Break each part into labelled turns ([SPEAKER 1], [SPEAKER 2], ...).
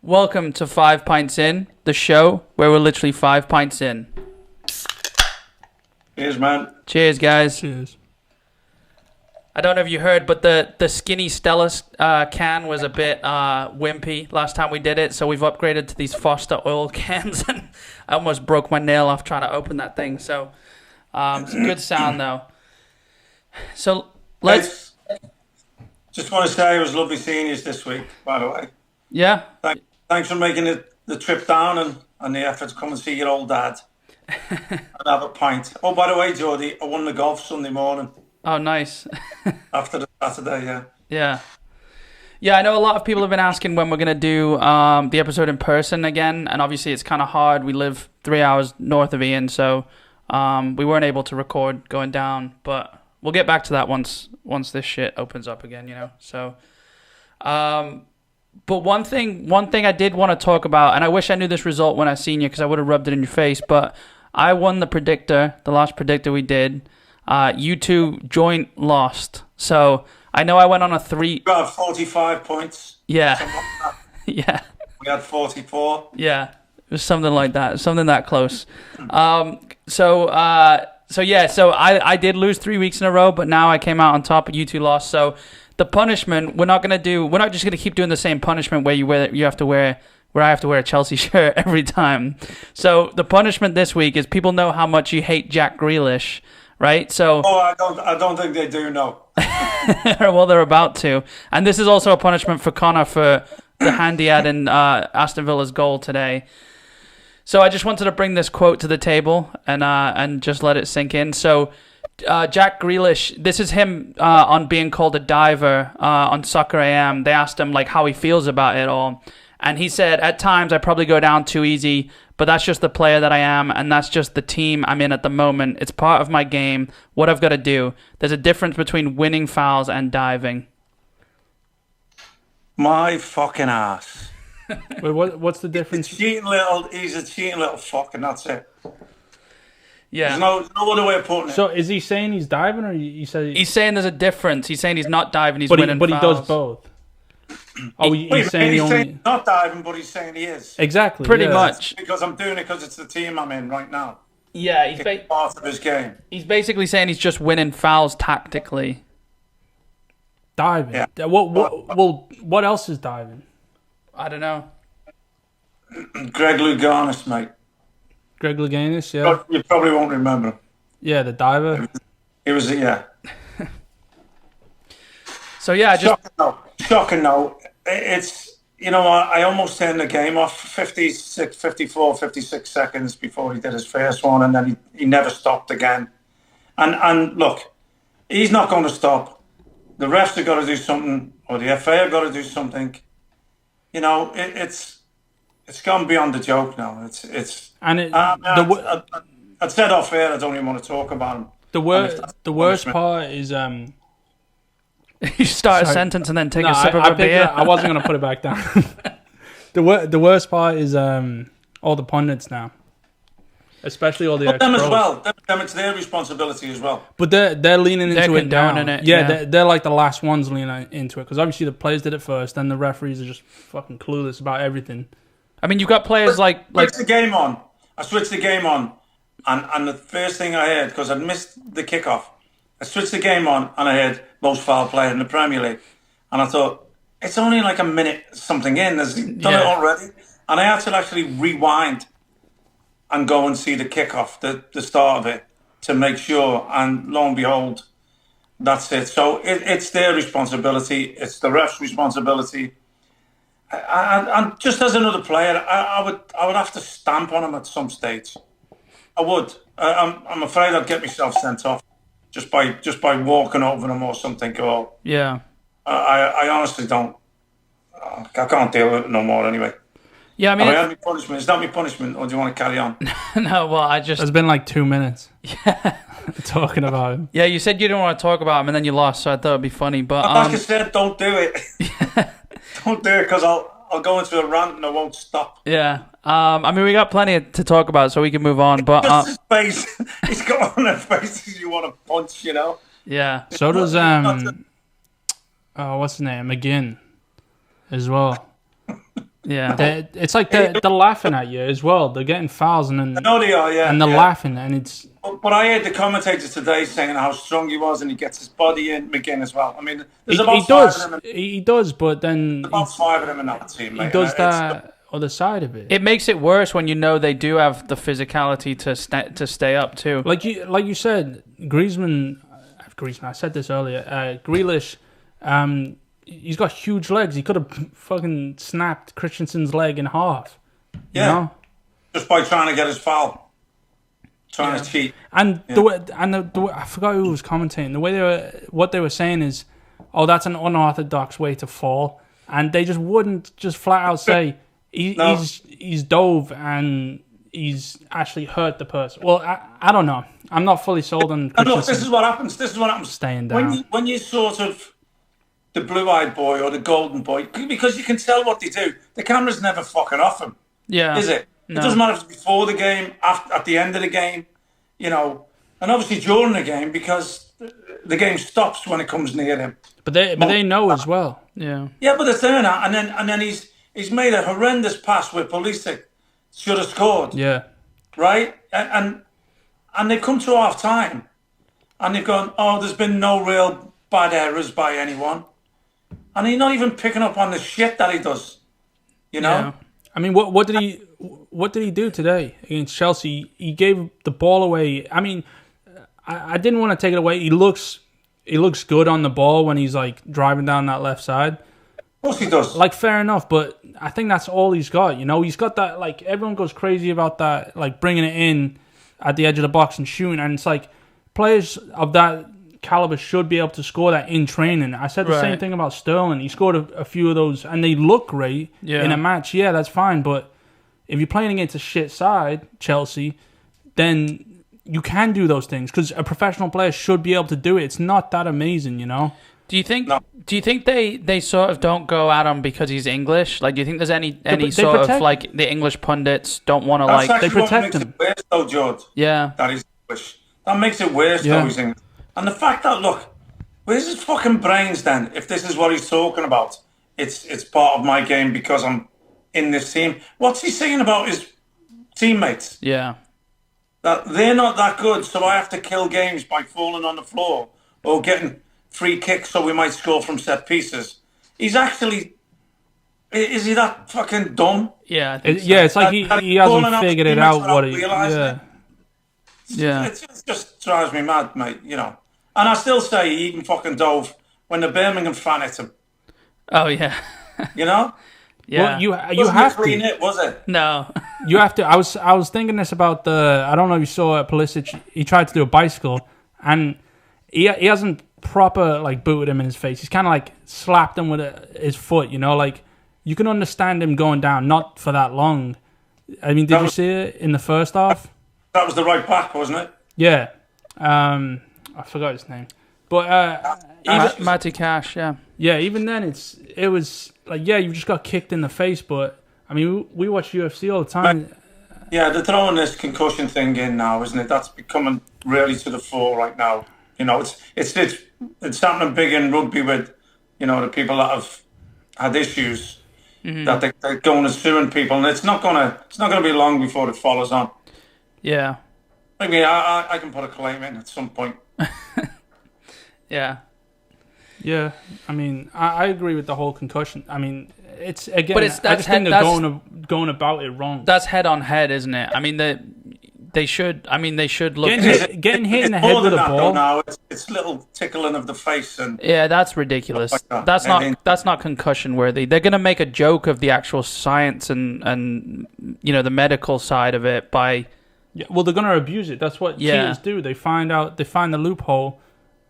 [SPEAKER 1] Welcome to 5 Pints In, the show where we're literally 5 pints in.
[SPEAKER 2] Cheers, man.
[SPEAKER 1] Cheers, guys.
[SPEAKER 3] Cheers.
[SPEAKER 1] I don't know if you heard, but the skinny Stella can was a bit wimpy last time we did it, so we've upgraded to these Foster oil cans, and I almost broke my nail off trying to open that thing, so it's a good sound, though. So, let's...
[SPEAKER 2] Just want to say it was lovely seeing you this week, by the way.
[SPEAKER 1] Yeah?
[SPEAKER 2] Thanks for making the trip down and the effort to come and see your old dad and have a pint. Oh, by the way, Geordie, I won the golf Sunday morning.
[SPEAKER 1] Oh, nice.
[SPEAKER 2] After the Saturday, yeah.
[SPEAKER 1] Yeah. Yeah, I know a lot of people have been asking when we're going to do the episode in person again, and obviously it's kind of hard. We live 3 hours north of Ian, so we weren't able to record going down, but we'll get back to that once this shit opens up again, you know. So, but one thing I did want to talk about, and I wish I knew this result when I seen you because I would have rubbed it in your face, but I won the last predictor we did. You two joint lost. So I know I went on a 3.
[SPEAKER 2] You got 45 points.
[SPEAKER 1] Yeah.
[SPEAKER 2] Like
[SPEAKER 1] Yeah.
[SPEAKER 2] We had 44.
[SPEAKER 1] Yeah. It was something like that. Something that close. So I did lose 3 weeks in a row, but now I came out on top. You two lost. So the punishment we're not just gonna keep doing the same punishment where I have to wear a Chelsea shirt every time. So the punishment this week is people know how much you hate Jack Grealish, right? So
[SPEAKER 2] I don't think they do know.
[SPEAKER 1] well, they're about to. And this is also a punishment for Connor for the hand he had in Aston Villa's goal today. So I just wanted to bring this quote to the table and just let it sink in. So Jack Grealish, this is him on being called a diver on Soccer AM. They asked him like how he feels about it all. And he said, at times I probably go down too easy, but that's just the player that I am, and that's just the team I'm in at the moment. It's part of my game, what I've got to do. There's a difference between winning fouls and diving.
[SPEAKER 2] My fucking ass.
[SPEAKER 3] Wait, what's the difference?
[SPEAKER 2] He's a cheating little fuck, and that's it.
[SPEAKER 1] Yeah.
[SPEAKER 2] There's no other way of putting it.
[SPEAKER 3] So is he saying he's diving, or you said
[SPEAKER 1] he's saying there's a difference? He's saying he's not diving, he's winning
[SPEAKER 3] but
[SPEAKER 1] fouls.
[SPEAKER 3] he does both. Oh, he's saying
[SPEAKER 2] he's saying not diving, but he's saying he is.
[SPEAKER 3] Exactly.
[SPEAKER 1] Pretty much.
[SPEAKER 2] Because I'm doing it because it's the team I'm in right now.
[SPEAKER 1] Yeah,
[SPEAKER 2] It's part of his game.
[SPEAKER 1] he's basically saying he's just winning fouls tactically.
[SPEAKER 3] Diving.
[SPEAKER 2] Yeah.
[SPEAKER 3] What else is diving?
[SPEAKER 1] I don't know.
[SPEAKER 2] Greg Louganis, mate.
[SPEAKER 3] Greg Louganis, yeah.
[SPEAKER 2] You probably won't remember him.
[SPEAKER 3] Yeah, the diver.
[SPEAKER 2] He was, yeah.
[SPEAKER 1] So yeah,
[SPEAKER 2] Shocking though. It's, you know what, I almost turned the game off 56 seconds before he did his first one, and then he never stopped again. And look, he's not going to stop. The refs have got to do something, or the FA have got to do something. You know, it's gone beyond the joke now. I said off air I don't even want to talk about him.
[SPEAKER 3] The worst part is
[SPEAKER 1] you start a sentence and then take a sip of a beer.
[SPEAKER 3] I wasn't going to put it back down. The worst part is all the pundits now, especially all the
[SPEAKER 2] But them
[SPEAKER 3] ex-pros.
[SPEAKER 2] as well. Them, it's their responsibility as well.
[SPEAKER 3] But they're leaning into it now.
[SPEAKER 1] It,
[SPEAKER 3] yeah. They're like the last ones leaning into it because obviously the players did it first, then the referees are just fucking clueless about everything.
[SPEAKER 1] I mean, you've got players like
[SPEAKER 2] I switched the game on, and the first thing I heard, because I'd missed the kickoff, I switched the game on and I heard most foul player in the Premier League, and I thought it's only like a minute something in. Has he done it already? And I had to actually rewind and go and see the kickoff, the start of it, to make sure. And lo and behold, that's it. So it's their responsibility. It's the ref's responsibility. And just as another player, I would have to stamp on him at some stage. I would. I'm afraid I'd get myself sent off just by walking over him or something. Or
[SPEAKER 1] yeah.
[SPEAKER 2] I honestly don't. I can't deal with it no more anyway.
[SPEAKER 1] Yeah, I mean,
[SPEAKER 2] had my punishment. Is that my punishment, or do you want to carry on?
[SPEAKER 1] No, well,
[SPEAKER 3] It's been like 2 minutes.
[SPEAKER 1] Yeah.
[SPEAKER 3] Talking about him.
[SPEAKER 1] Yeah, you said you didn't want to talk about him, and then you lost, so I thought it'd be funny. But
[SPEAKER 2] like I said, don't do it. Don't do it, because I'll go into a rant and I won't stop.
[SPEAKER 1] Yeah. I mean, we got plenty to talk about, so we can move on. But
[SPEAKER 2] just his face, he's got on his face you want to punch, you know.
[SPEAKER 1] Yeah.
[SPEAKER 3] So does what's his name, McGinn, as well.
[SPEAKER 1] Yeah.
[SPEAKER 3] It's like they're laughing at you as well. They're getting fouls and then
[SPEAKER 2] I know they are, yeah.
[SPEAKER 3] and they're laughing, and it's.
[SPEAKER 2] But I heard the commentators today saying how strong he was, and he gets his body in McGinn as well. I mean, there's
[SPEAKER 3] He
[SPEAKER 2] about
[SPEAKER 3] does.
[SPEAKER 2] five of them.
[SPEAKER 3] He does, but then
[SPEAKER 2] About five of them in that team.
[SPEAKER 3] he
[SPEAKER 2] Mate,
[SPEAKER 3] does
[SPEAKER 2] and
[SPEAKER 3] that other side of it.
[SPEAKER 1] It makes it worse when you know they do have the physicality to stay up too.
[SPEAKER 3] Like you said, Griezmann. I said this earlier. Grealish, he's got huge legs. He could have fucking snapped Christensen's leg in half.
[SPEAKER 2] Yeah,
[SPEAKER 3] You know?
[SPEAKER 2] just by trying to get his foul, trying to cheat.
[SPEAKER 3] And the way I forgot who was commentating. The way what they were saying is, oh, that's an unorthodox way to fall, and they just wouldn't just flat out say he's dove and he's actually hurt the person. Well, I don't know. I'm not fully sold on.
[SPEAKER 2] And look, this is what happens.
[SPEAKER 3] Staying down.
[SPEAKER 2] When you sort of the blue-eyed boy or the golden boy, because you can tell what they do. The camera's never fucking off him.
[SPEAKER 1] Yeah.
[SPEAKER 2] Is it?
[SPEAKER 1] No.
[SPEAKER 2] It doesn't matter if it's before the game, at the end of the game, you know, and obviously during the game because the game stops when it comes near him.
[SPEAKER 3] But they know as well.
[SPEAKER 1] Yeah.
[SPEAKER 2] Yeah, but it's there now, and then he's made a horrendous pass where Pulisic should have scored.
[SPEAKER 3] Yeah.
[SPEAKER 2] Right, and they've come to half time, and they've gone, oh, there's been no real bad errors by anyone, and he's not even picking up on the shit that he does. You know.
[SPEAKER 3] Yeah. I mean, what did he do today against Chelsea? He gave the ball away. I mean, I didn't want to take it away. He looks good on the ball when he's like driving down that left side.
[SPEAKER 2] Of course he does.
[SPEAKER 3] Like, fair enough, but I think that's all he's got. You know, he's got that, like, everyone goes crazy about that, like, bringing it in at the edge of the box and shooting. And it's like, players of that caliber should be able to score that in training. I said the same thing about Sterling. He scored a few of those, and they look great in a match. Yeah, that's fine. But if you're playing against a shit side, Chelsea, then you can do those things because a professional player should be able to do it. It's not that amazing, you know?
[SPEAKER 1] Do you think they sort of don't go at him because he's English? Like, do you think there's any sort of like the English pundits don't want to like
[SPEAKER 2] they
[SPEAKER 3] protect
[SPEAKER 2] him? It worse, though, George.
[SPEAKER 1] Yeah,
[SPEAKER 2] That he's English. That makes it worse, though. He's English. And the fact that where's his fucking brains then? If this is what he's talking about, it's part of my game because I'm in this team. What's he saying about his teammates?
[SPEAKER 1] Yeah,
[SPEAKER 2] That they're not that good, so I have to kill games by falling on the floor or getting free kicks so we might score from set pieces. He's actually... Is he that fucking dumb?
[SPEAKER 1] yeah,
[SPEAKER 3] It's like he hasn't figured it out what he...
[SPEAKER 1] Yeah.
[SPEAKER 2] It just drives me mad, mate, you know. And I still say he even fucking dove when the Birmingham fan hit him.
[SPEAKER 1] Oh yeah,
[SPEAKER 2] You know?
[SPEAKER 1] yeah.
[SPEAKER 3] Well, you
[SPEAKER 2] Wasn't
[SPEAKER 3] have
[SPEAKER 2] a clean
[SPEAKER 3] to.
[SPEAKER 2] hit, was it?
[SPEAKER 1] No.
[SPEAKER 3] You have to. I was thinking this about the. I don't know if you saw Pulisic. He tried to do a bicycle, and he hasn't proper like booted him in his face. He's kind of like slapped him with his foot. You know, like you can understand him going down, not for that long. I mean, did you see it in the first half?
[SPEAKER 2] That was the right back, wasn't it?
[SPEAKER 3] Yeah. I forgot his name, but
[SPEAKER 1] Matty Cash. Yeah.
[SPEAKER 3] yeah. Even then, it was like you just got kicked in the face, but I mean, we watch UFC all the time.
[SPEAKER 2] Yeah, they're throwing this concussion thing in now, isn't it? That's becoming really to the fore right now. You know, it's happening big in rugby with, you know, the people that have had issues that they're going and suing people, and it's not gonna be long before it follows on.
[SPEAKER 1] Yeah.
[SPEAKER 2] I mean, I can put a claim in at some point.
[SPEAKER 1] Yeah.
[SPEAKER 3] Yeah, I mean, I agree with the whole concussion. I mean, it's again.
[SPEAKER 1] But it's
[SPEAKER 3] I just think they're going about it wrong.
[SPEAKER 1] That's head on head, isn't it? I mean, they should. I mean, they should look.
[SPEAKER 3] Getting hit in the
[SPEAKER 2] It's
[SPEAKER 3] head
[SPEAKER 2] more
[SPEAKER 3] with
[SPEAKER 2] than
[SPEAKER 3] a
[SPEAKER 2] that, though,
[SPEAKER 3] ball.
[SPEAKER 2] now. It's little tickling of the face and
[SPEAKER 1] Yeah, that's ridiculous.
[SPEAKER 2] Like that.
[SPEAKER 1] That's not concussion worthy. They're gonna make a joke of the actual science and you know the medical side of it by.
[SPEAKER 3] Yeah, well, they're going to abuse it. That's what cheaters do. They find the loophole,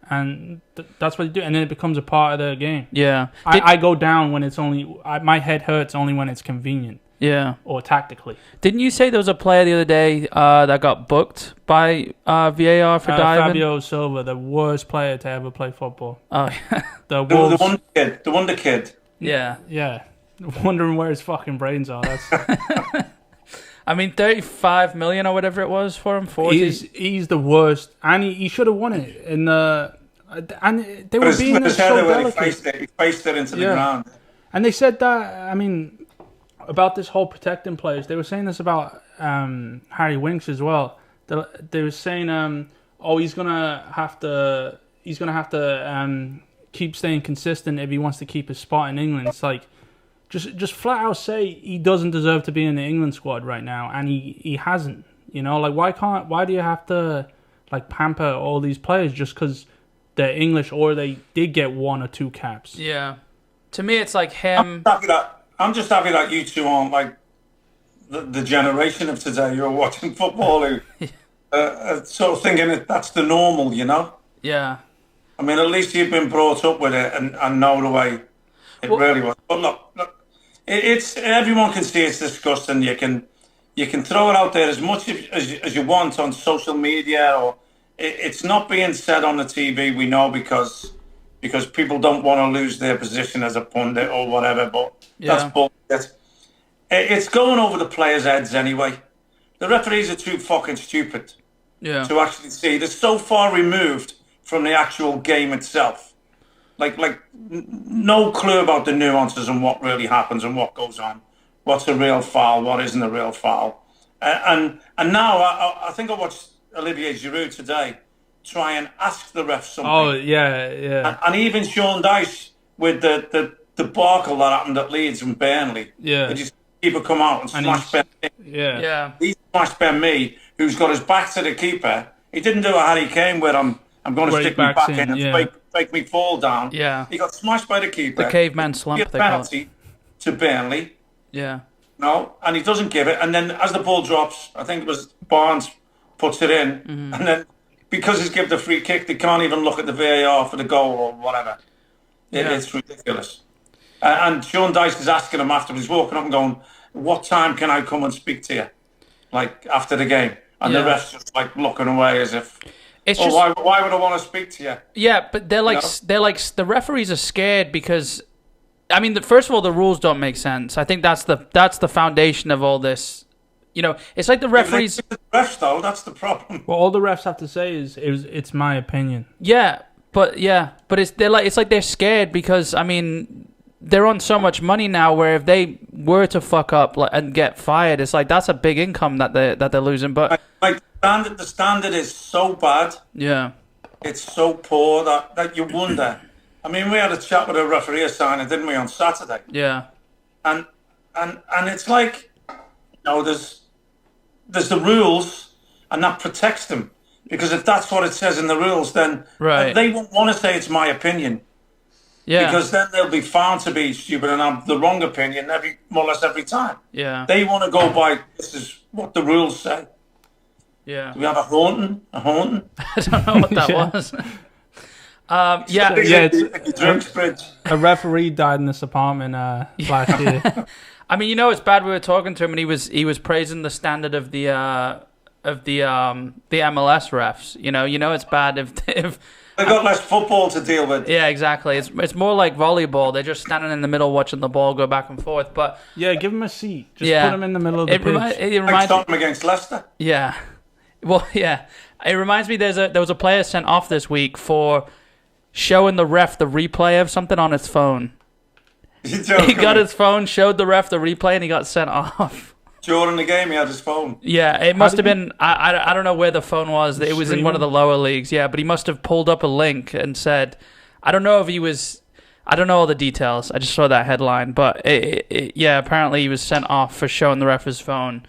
[SPEAKER 3] and that's what they do, and then it becomes a part of their game.
[SPEAKER 1] Yeah,
[SPEAKER 3] I go down when it's only my head hurts only when it's convenient.
[SPEAKER 1] Yeah,
[SPEAKER 3] or tactically.
[SPEAKER 1] Didn't you say there was a player the other day that got booked by VAR for diving?
[SPEAKER 3] Fabio Silva, the worst player to ever play football.
[SPEAKER 1] Oh,
[SPEAKER 3] the
[SPEAKER 2] wonder kid.
[SPEAKER 3] Yeah. Wondering where his fucking brains are. That's.
[SPEAKER 1] I mean, 35 million or whatever it was for him. 40.
[SPEAKER 3] He's the worst, and he should have won it. And they were being so delicate.
[SPEAKER 2] He faced it into the ground.
[SPEAKER 3] And they said that. I mean, about this whole protecting players. They were saying this about Harry Winks as well. They were saying, he's gonna have to keep staying consistent if he wants to keep his spot in England. It's like just flat out say he doesn't deserve to be in the England squad right now, and he hasn't. You know, like why do you have to like pamper all these players just because they're English or they did get 1 or 2 caps?
[SPEAKER 1] Yeah, to me it's like him.
[SPEAKER 2] I'm just happy that you two aren't like the generation of today who are watching football who sort of thinking that that's the normal, you know?
[SPEAKER 1] Yeah.
[SPEAKER 2] I mean, at least you've been brought up with it and know the way it really was. But look, it's everyone can see it's disgusting. You can throw it out there as much as you want on social media, or it's not being said on the TV. We know because people don't want to lose their position as a pundit or whatever. But that's bullshit. It's going over the players' heads anyway. The referees are too fucking stupid to actually see. They're so far removed from the actual game itself. Like no clue about the nuances and what really happens and what goes on. What's a real foul? What isn't a real foul? And now I think I watched Olivier Giroud today try and ask the ref something.
[SPEAKER 3] Oh yeah.
[SPEAKER 2] And even Sean Dyche with the debacle that happened at Leeds and Burnley.
[SPEAKER 3] Yeah.
[SPEAKER 2] They just keeper come out and smash Ben.
[SPEAKER 3] Yeah.
[SPEAKER 2] He smashed Ben Mee, who's got his back to the keeper. He didn't do a Harry Kane where I'm going to stick my back in and make me fall down.
[SPEAKER 1] Yeah.
[SPEAKER 2] He got smashed by the keeper.
[SPEAKER 1] The caveman slump.
[SPEAKER 2] He penalty to Burnley.
[SPEAKER 1] Yeah.
[SPEAKER 2] No, and he doesn't give it. And then as the ball drops, I think it was Barnes puts it in. And then because he's given the free kick, they can't even look at the VAR for the goal or whatever. It's ridiculous. And Sean Dyche is asking him after he's walking up and going, what time can I come and speak to you? Like after the game. And the ref's just like looking away as if, why would I want to speak to you? Yeah,
[SPEAKER 1] but they're like the referees are scared because, I mean, first of all, the rules don't make sense. I think that's the foundation of all this. You know, it's like the referees.
[SPEAKER 2] The refs, though, that's the problem.
[SPEAKER 3] Well, all the refs have to say is it's my opinion.
[SPEAKER 1] Yeah, but it's like they're scared because, I mean, they're on so much money now where if they were to fuck up and get fired, it's like that's a big income that they're losing. But
[SPEAKER 2] the standard is so bad.
[SPEAKER 1] Yeah,
[SPEAKER 2] it's so poor that you wonder. I mean, we had a chat with a referee signing, didn't we, on Saturday?
[SPEAKER 1] Yeah,
[SPEAKER 2] and it's like, there's the rules, and that protects them because if that's what it says in the rules, then they won't want to say it's my opinion. Yeah. Because then they'll be found to be stupid and have the wrong opinion more or less every time.
[SPEAKER 1] Yeah.
[SPEAKER 2] They want to go by, this is what the rules say.
[SPEAKER 1] Yeah.
[SPEAKER 2] Do we have a haunting?
[SPEAKER 1] I don't know what that was.
[SPEAKER 3] A referee died in this apartment last year.
[SPEAKER 1] I mean, it's bad. We were talking to him and he was praising the standard of the MLS refs. It's bad if
[SPEAKER 2] they've got less football to deal with.
[SPEAKER 1] Yeah, exactly. It's more like volleyball. They're just standing in the middle watching the ball go back and forth. But
[SPEAKER 3] give them a seat. Just put them in the middle of the pitch.
[SPEAKER 2] It reminds me against Leicester.
[SPEAKER 1] Yeah. Well, yeah. It reminds me there was a player sent off this week for showing the ref the replay of something on his phone. He got his phone, showed the ref the replay, and he got sent off.
[SPEAKER 2] During the game, he had his phone.
[SPEAKER 1] Yeah, it must have been. I don't know where the phone was. It was in one of the lower leagues. Yeah, but he must have pulled up a link and said, I don't know if he was. I don't know all the details. I just saw that headline, but apparently he was sent off for showing the ref his phone.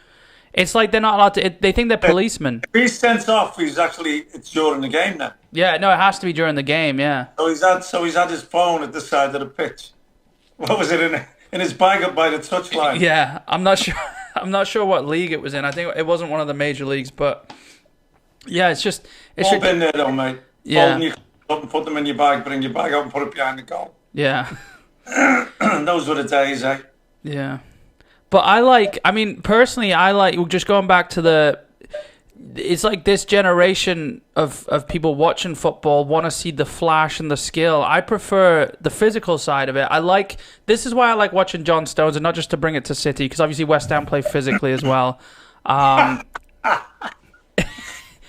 [SPEAKER 1] It's like they're not allowed to. They think they're policemen.
[SPEAKER 2] If he's sent off, it's during the game then.
[SPEAKER 1] Yeah, no, it has to be during the game. Yeah.
[SPEAKER 2] So he's had his phone at the side of the pitch. What was it in his bag up by the touchline?
[SPEAKER 1] Yeah, I'm not sure. I'm not sure what league it was in. I think it wasn't one of the major leagues, but yeah, it's
[SPEAKER 2] all been there though, mate.
[SPEAKER 1] Yeah.
[SPEAKER 2] Folding your up and put them in your bag, bring your bag out and put it behind the goal.
[SPEAKER 1] Yeah.
[SPEAKER 2] Those were the days, eh?
[SPEAKER 1] Yeah. But personally, just going back to it's like this generation of people watching football want to see the flash and the skill. I prefer the physical side of it. This is why I like watching John Stones, and not just to bring it to City, because obviously West Ham play physically as well.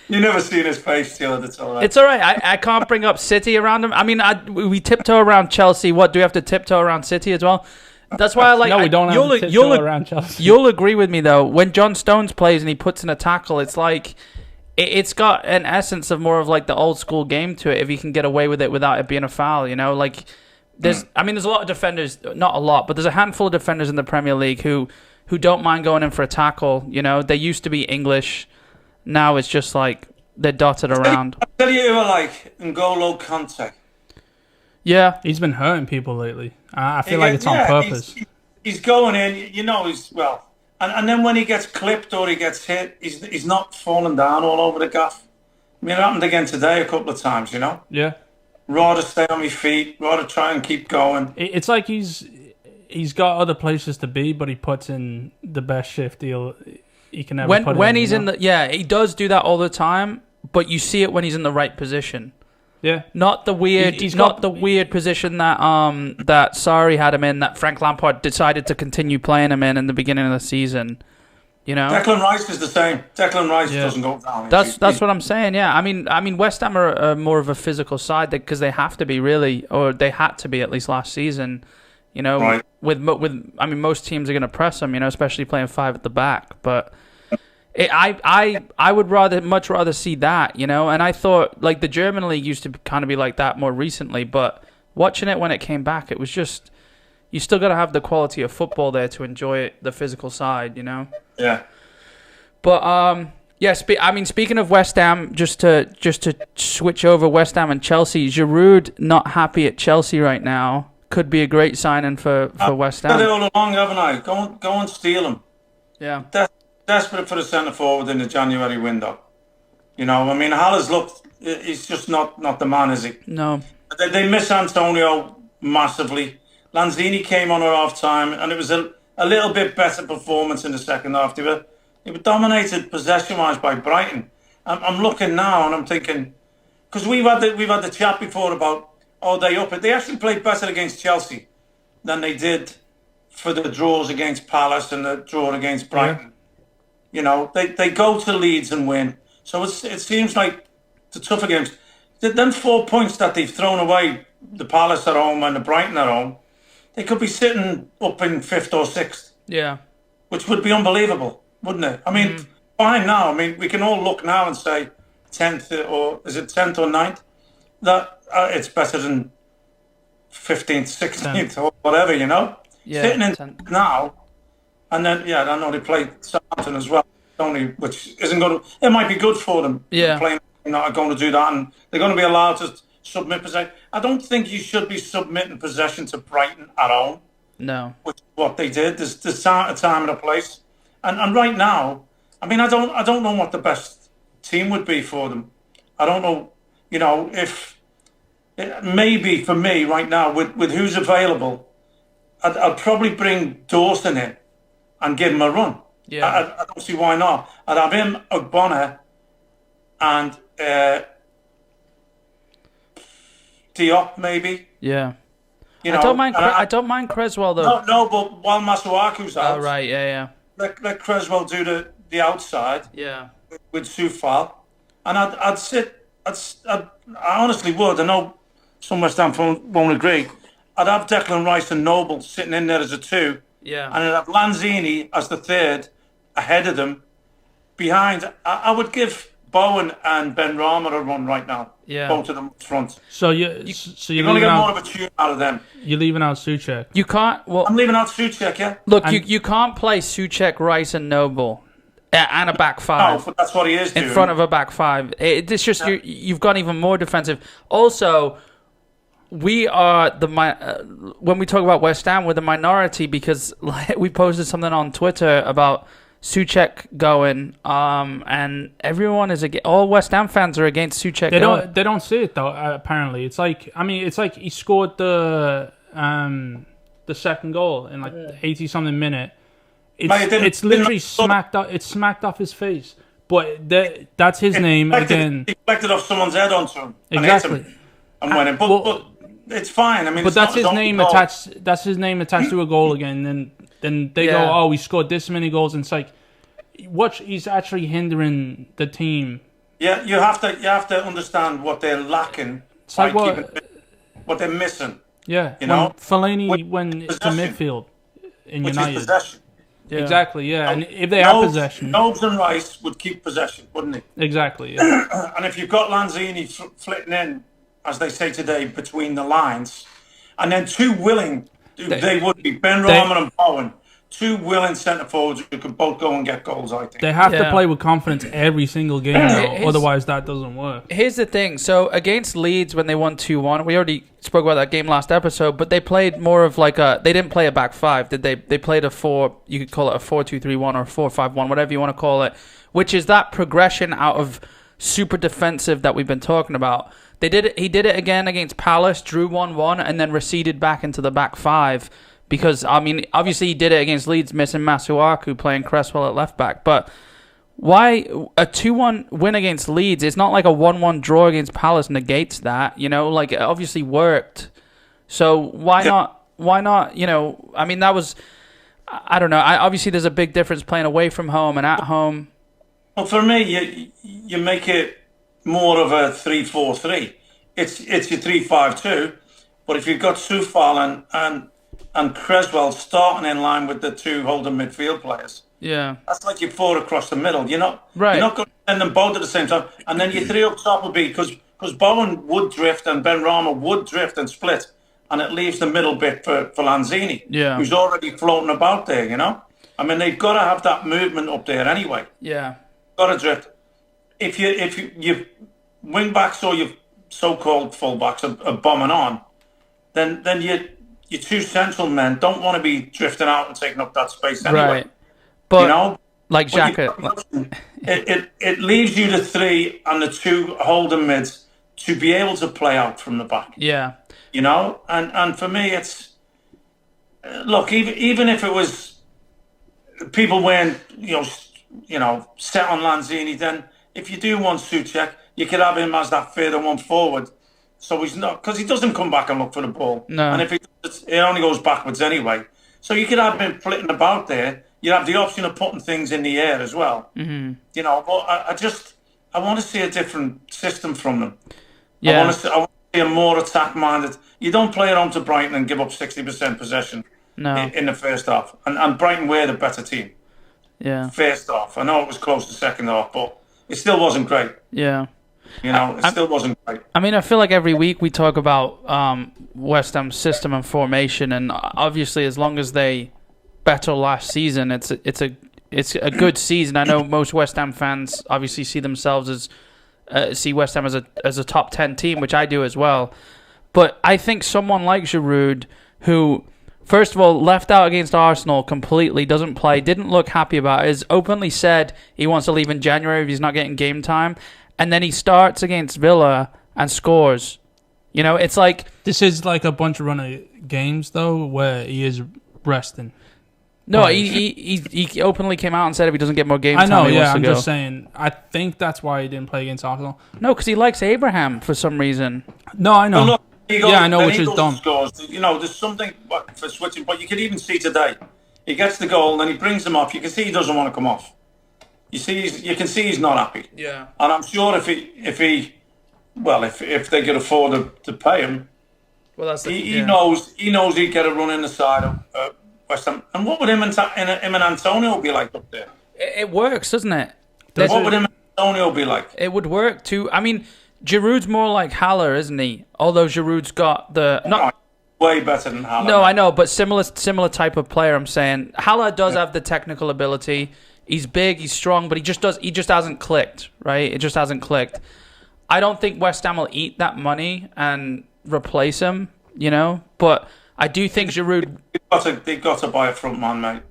[SPEAKER 2] You never seen his face, Stuart. It's all right.
[SPEAKER 1] It's all right. I can't bring up City around him. I mean, we tiptoe around Chelsea. What, do we have to tiptoe around City as well? That's why I like.
[SPEAKER 3] No, we don't have to tiptoe around Chelsea.
[SPEAKER 1] You'll agree with me though. When John Stones plays and he puts in a tackle, it's like it's got an essence of more of like the old school game to it. If he can get away with it without it being a foul, like there's a lot of defenders, not a lot, but there's a handful of defenders in the Premier League who don't mind going in for a tackle. They used to be English, now it's just like they're dotted around.
[SPEAKER 2] I tell you who I like, N'Golo Kante.
[SPEAKER 1] Yeah,
[SPEAKER 3] he's been hurting people lately. I feel like it's on purpose.
[SPEAKER 2] He's going in, he's well, and then when he gets clipped or he gets hit, he's not falling down all over the gaff. I mean, it happened again today a couple of times.
[SPEAKER 3] Yeah.
[SPEAKER 2] Rather stay on my feet, rather try and keep going.
[SPEAKER 3] It's like he's got other places to be, but he puts in the best shift he can ever put in.
[SPEAKER 1] When he's in he does do that all the time, but you see it when he's in the right position.
[SPEAKER 3] Yeah,
[SPEAKER 1] not the weird, the weird position that that Sarri had him in, that Frank Lampard decided to continue playing him in the beginning of the season.
[SPEAKER 2] Declan Rice is the same. Declan Rice doesn't go down.
[SPEAKER 1] That's what I'm saying. Yeah, I mean, West Ham are more of a physical side because they have to be really, or they had to be at least last season.
[SPEAKER 2] Right.
[SPEAKER 1] Most teams are going to press them. Especially playing 5 at the back, but. I would much rather see that, and I thought like the German league used to kind of be like that more recently, but watching it when it came back, it was just you still got to have the quality of football there to enjoy it, the physical side,
[SPEAKER 2] Yeah.
[SPEAKER 1] But speaking of West Ham, just to switch over West Ham and Chelsea, Giroud not happy at Chelsea right now. Could be a great signing for West Ham.
[SPEAKER 2] I've said it all along, haven't I? Go and steal him.
[SPEAKER 1] Yeah.
[SPEAKER 2] Desperate for a centre forward in the January window. Haller's looked. He's just not the man, is he?
[SPEAKER 1] No.
[SPEAKER 2] They miss Antonio massively. Lanzini came on at half time, and it was a little bit better performance in the second half. They were dominated possession wise by Brighton. I'm looking now and I'm thinking, because we've had the chat before about they up it. They actually played better against Chelsea than they did for the draws against Palace and the draw against Brighton. Yeah. They go to Leeds and win. So it seems like the tougher games. Them 4 points that they've thrown away, the Palace at home and the Brighton at home, they could be sitting up in 5th or 6th.
[SPEAKER 1] Yeah. Which
[SPEAKER 2] would be unbelievable, wouldn't it? Fine now. We can all look now and say 10th or is it 10th or 9th? That it's better than 15th, 16th or whatever,
[SPEAKER 1] Yeah.
[SPEAKER 2] Sitting in 10th now. And then, I know they play Southampton as well, which isn't going to... It might be good for them.
[SPEAKER 1] Yeah.
[SPEAKER 2] Playing, not going to do that, and they're going to be allowed to submit possession. I don't think you should be submitting possession to Brighton at home.
[SPEAKER 1] No.
[SPEAKER 2] Which is what they did. There's a time and a place. And right now, I don't know what the best team would be for them. I don't know, if... Maybe for me right now, with who's available, I'd probably bring Dawson in and give him a run.
[SPEAKER 1] Yeah.
[SPEAKER 2] I don't see why not. I'd have him, Ogbonna, and Diop maybe.
[SPEAKER 1] Yeah. I don't mind Creswell though.
[SPEAKER 2] No, but while Masuaku's out.
[SPEAKER 1] Oh right, yeah.
[SPEAKER 2] Let Creswell do the outside.
[SPEAKER 1] Yeah.
[SPEAKER 2] With Soufal, and I honestly would. I know some West Ham won't agree. I'd have Declan Rice and Noble sitting in there as a 2.
[SPEAKER 1] Yeah.
[SPEAKER 2] And I'd have Lanzini as the 3rd, ahead of them. Behind, I would give Bowen and Ben Rama a run right now.
[SPEAKER 1] Yeah.
[SPEAKER 2] Both of them up front.
[SPEAKER 3] So you're
[SPEAKER 2] going to get more of a tune out of them.
[SPEAKER 3] You're leaving out Souček.
[SPEAKER 1] You can't... Well,
[SPEAKER 2] I'm leaving out Souček, yeah.
[SPEAKER 1] Look, you can't play Souček, Rice and Noble and a back 5.
[SPEAKER 2] No, but that's what he is doing.
[SPEAKER 1] In front of a back 5. It's just you've gone even more defensive. Also... We are when we talk about West Ham, we're the minority because we posted something on Twitter about Souček going, and everyone is all West Ham fans are against Souček.
[SPEAKER 3] They don't see it though. Apparently, it's like he scored the second goal in like 80-something minute. It's literally smacked off. It's smacked off his face, but that's his name again.
[SPEAKER 2] He deflected off someone's head onto him.
[SPEAKER 3] Exactly.
[SPEAKER 2] And went in, but it's fine.
[SPEAKER 3] But that's his name attached. That's his name attached to a goal again. Then they go, oh, we scored this many goals, and it's like, he's actually hindering the team.
[SPEAKER 2] Yeah, you have to understand what they're lacking.
[SPEAKER 3] It's like
[SPEAKER 2] what they're missing.
[SPEAKER 3] Yeah,
[SPEAKER 2] Fellaini
[SPEAKER 3] went to midfield. in
[SPEAKER 2] which
[SPEAKER 3] United.
[SPEAKER 2] is possession.
[SPEAKER 1] Yeah.
[SPEAKER 3] Exactly, yeah. And if they have possession...
[SPEAKER 2] Nobes and Rice would keep possession, wouldn't they?
[SPEAKER 3] Exactly, yeah.
[SPEAKER 2] And if you've got Lanzini flitting in, as they say today, between the lines, and then two willing, they would be, Ben Rahman and Bowen, two willing centre forwards who could both go and get goals, I think.
[SPEAKER 3] They have to play with confidence every single game, though. Otherwise that doesn't work.
[SPEAKER 1] Here's the thing. So against Leeds, when they won 2-1, we already spoke about that game last episode, but they played more of like they didn't play a back five, did they? They played you could call it a 4-2-3-1 or 4-5-1, whatever you want to call it, which is that progression out of super defensive that we've been talking about. He did it again against Palace, drew 1-1, and then receded back into the back five. Because, I mean, obviously he did it against Leeds, missing Masuaku, playing Cresswell at left back. But why a 2-1 win against Leeds? It's not like a 1-1 draw against Palace negates that. You know, like, it obviously worked. So why not? Why not? You know, I mean, that was, I don't know. Obviously, there's a big difference playing away from home and at home.
[SPEAKER 2] Well, for me, you make it more of a 3-4-3. It's your 3-5-2. But if you've got Soufal and Cresswell starting in line with the two holding midfield players.
[SPEAKER 1] Yeah.
[SPEAKER 2] That's like your four across the middle. You're not
[SPEAKER 1] going
[SPEAKER 2] to send them both at the same time. And then your three up top would be, because Bowen would drift and Ben Rama would drift and split. And it leaves the middle bit for Lanzini, who's already floating about there, you know? I mean, they've got to have that movement up there anyway.
[SPEAKER 1] Yeah.
[SPEAKER 2] Got to drift. If you wing backs or your so-called full-backs are bombing on, then your two central men don't want to be drifting out and taking up that space anyway. Right.
[SPEAKER 1] But,
[SPEAKER 2] you know?
[SPEAKER 1] like Jacket.
[SPEAKER 2] It leaves you the three and the two holding mids to be able to play out from the back.
[SPEAKER 1] Yeah.
[SPEAKER 2] You know? And for me, it's... Look, even if it was... People weren't, set on Lanzini, then if you do want Souček, you could have him as that further one forward. So he's not, because he doesn't come back and look for the ball. No. And if he does, it only goes backwards anyway. So you could have him flitting about there. You have the option of putting things in the air as well. Mm-hmm. You know, but I want to see a different system from them. Yeah. I want to see a more attack-minded. You don't play it on to Brighton and give up 60% possession in the first half. And Brighton were the better team.
[SPEAKER 1] Yeah.
[SPEAKER 2] First half. I know it was close to second half, but it still wasn't great.
[SPEAKER 1] Yeah.
[SPEAKER 2] You know, it still wasn't great.
[SPEAKER 1] I mean, I feel like every week we talk about West Ham's system and formation, and obviously, as long as they better last season, it's a good season. I know most West Ham fans obviously see themselves as West Ham as a top 10 team, which I do as well. But I think someone like Giroud, who first of all left out against Arsenal completely, doesn't play, didn't look happy about it, has openly said he wants to leave in January if he's not getting game time. And then he starts against Villa and scores. You know, it's like...
[SPEAKER 3] This is like a bunch of run of games, though, where he is resting.
[SPEAKER 1] No, he openly came out and said if he doesn't get more game time,
[SPEAKER 3] I know,
[SPEAKER 1] he wants to
[SPEAKER 3] I'm
[SPEAKER 1] go.
[SPEAKER 3] just saying. I think that's why he didn't play against Arsenal.
[SPEAKER 1] No, because he likes Abraham for some reason.
[SPEAKER 3] No, I know.
[SPEAKER 2] Well, look,
[SPEAKER 3] I know, which is dumb.
[SPEAKER 2] Scores. You know, there's something for switching, but you could even see today. He gets the goal, then he brings him off. You can see he doesn't want to come off. You can see he's not happy.
[SPEAKER 1] Yeah.
[SPEAKER 2] And I'm sure if they could afford to pay him, well, that's he knows he'd get a run in the side of West Ham. And what would him and Antonio be like up there?
[SPEAKER 1] It works, doesn't it?
[SPEAKER 2] What would him and Antonio be like?
[SPEAKER 1] It would work too. I mean, Giroud's more like Haller, isn't he? Although Giroud's got
[SPEAKER 2] way better than Haller.
[SPEAKER 1] No, I know, but similar type of player. I'm saying Haller does have the technical ability. He's big, he's strong, but he just hasn't clicked, right? It just hasn't clicked. I don't think West Ham will eat that money and replace him, you know? But I do think Giroud...
[SPEAKER 2] They've got to buy a front man, mate.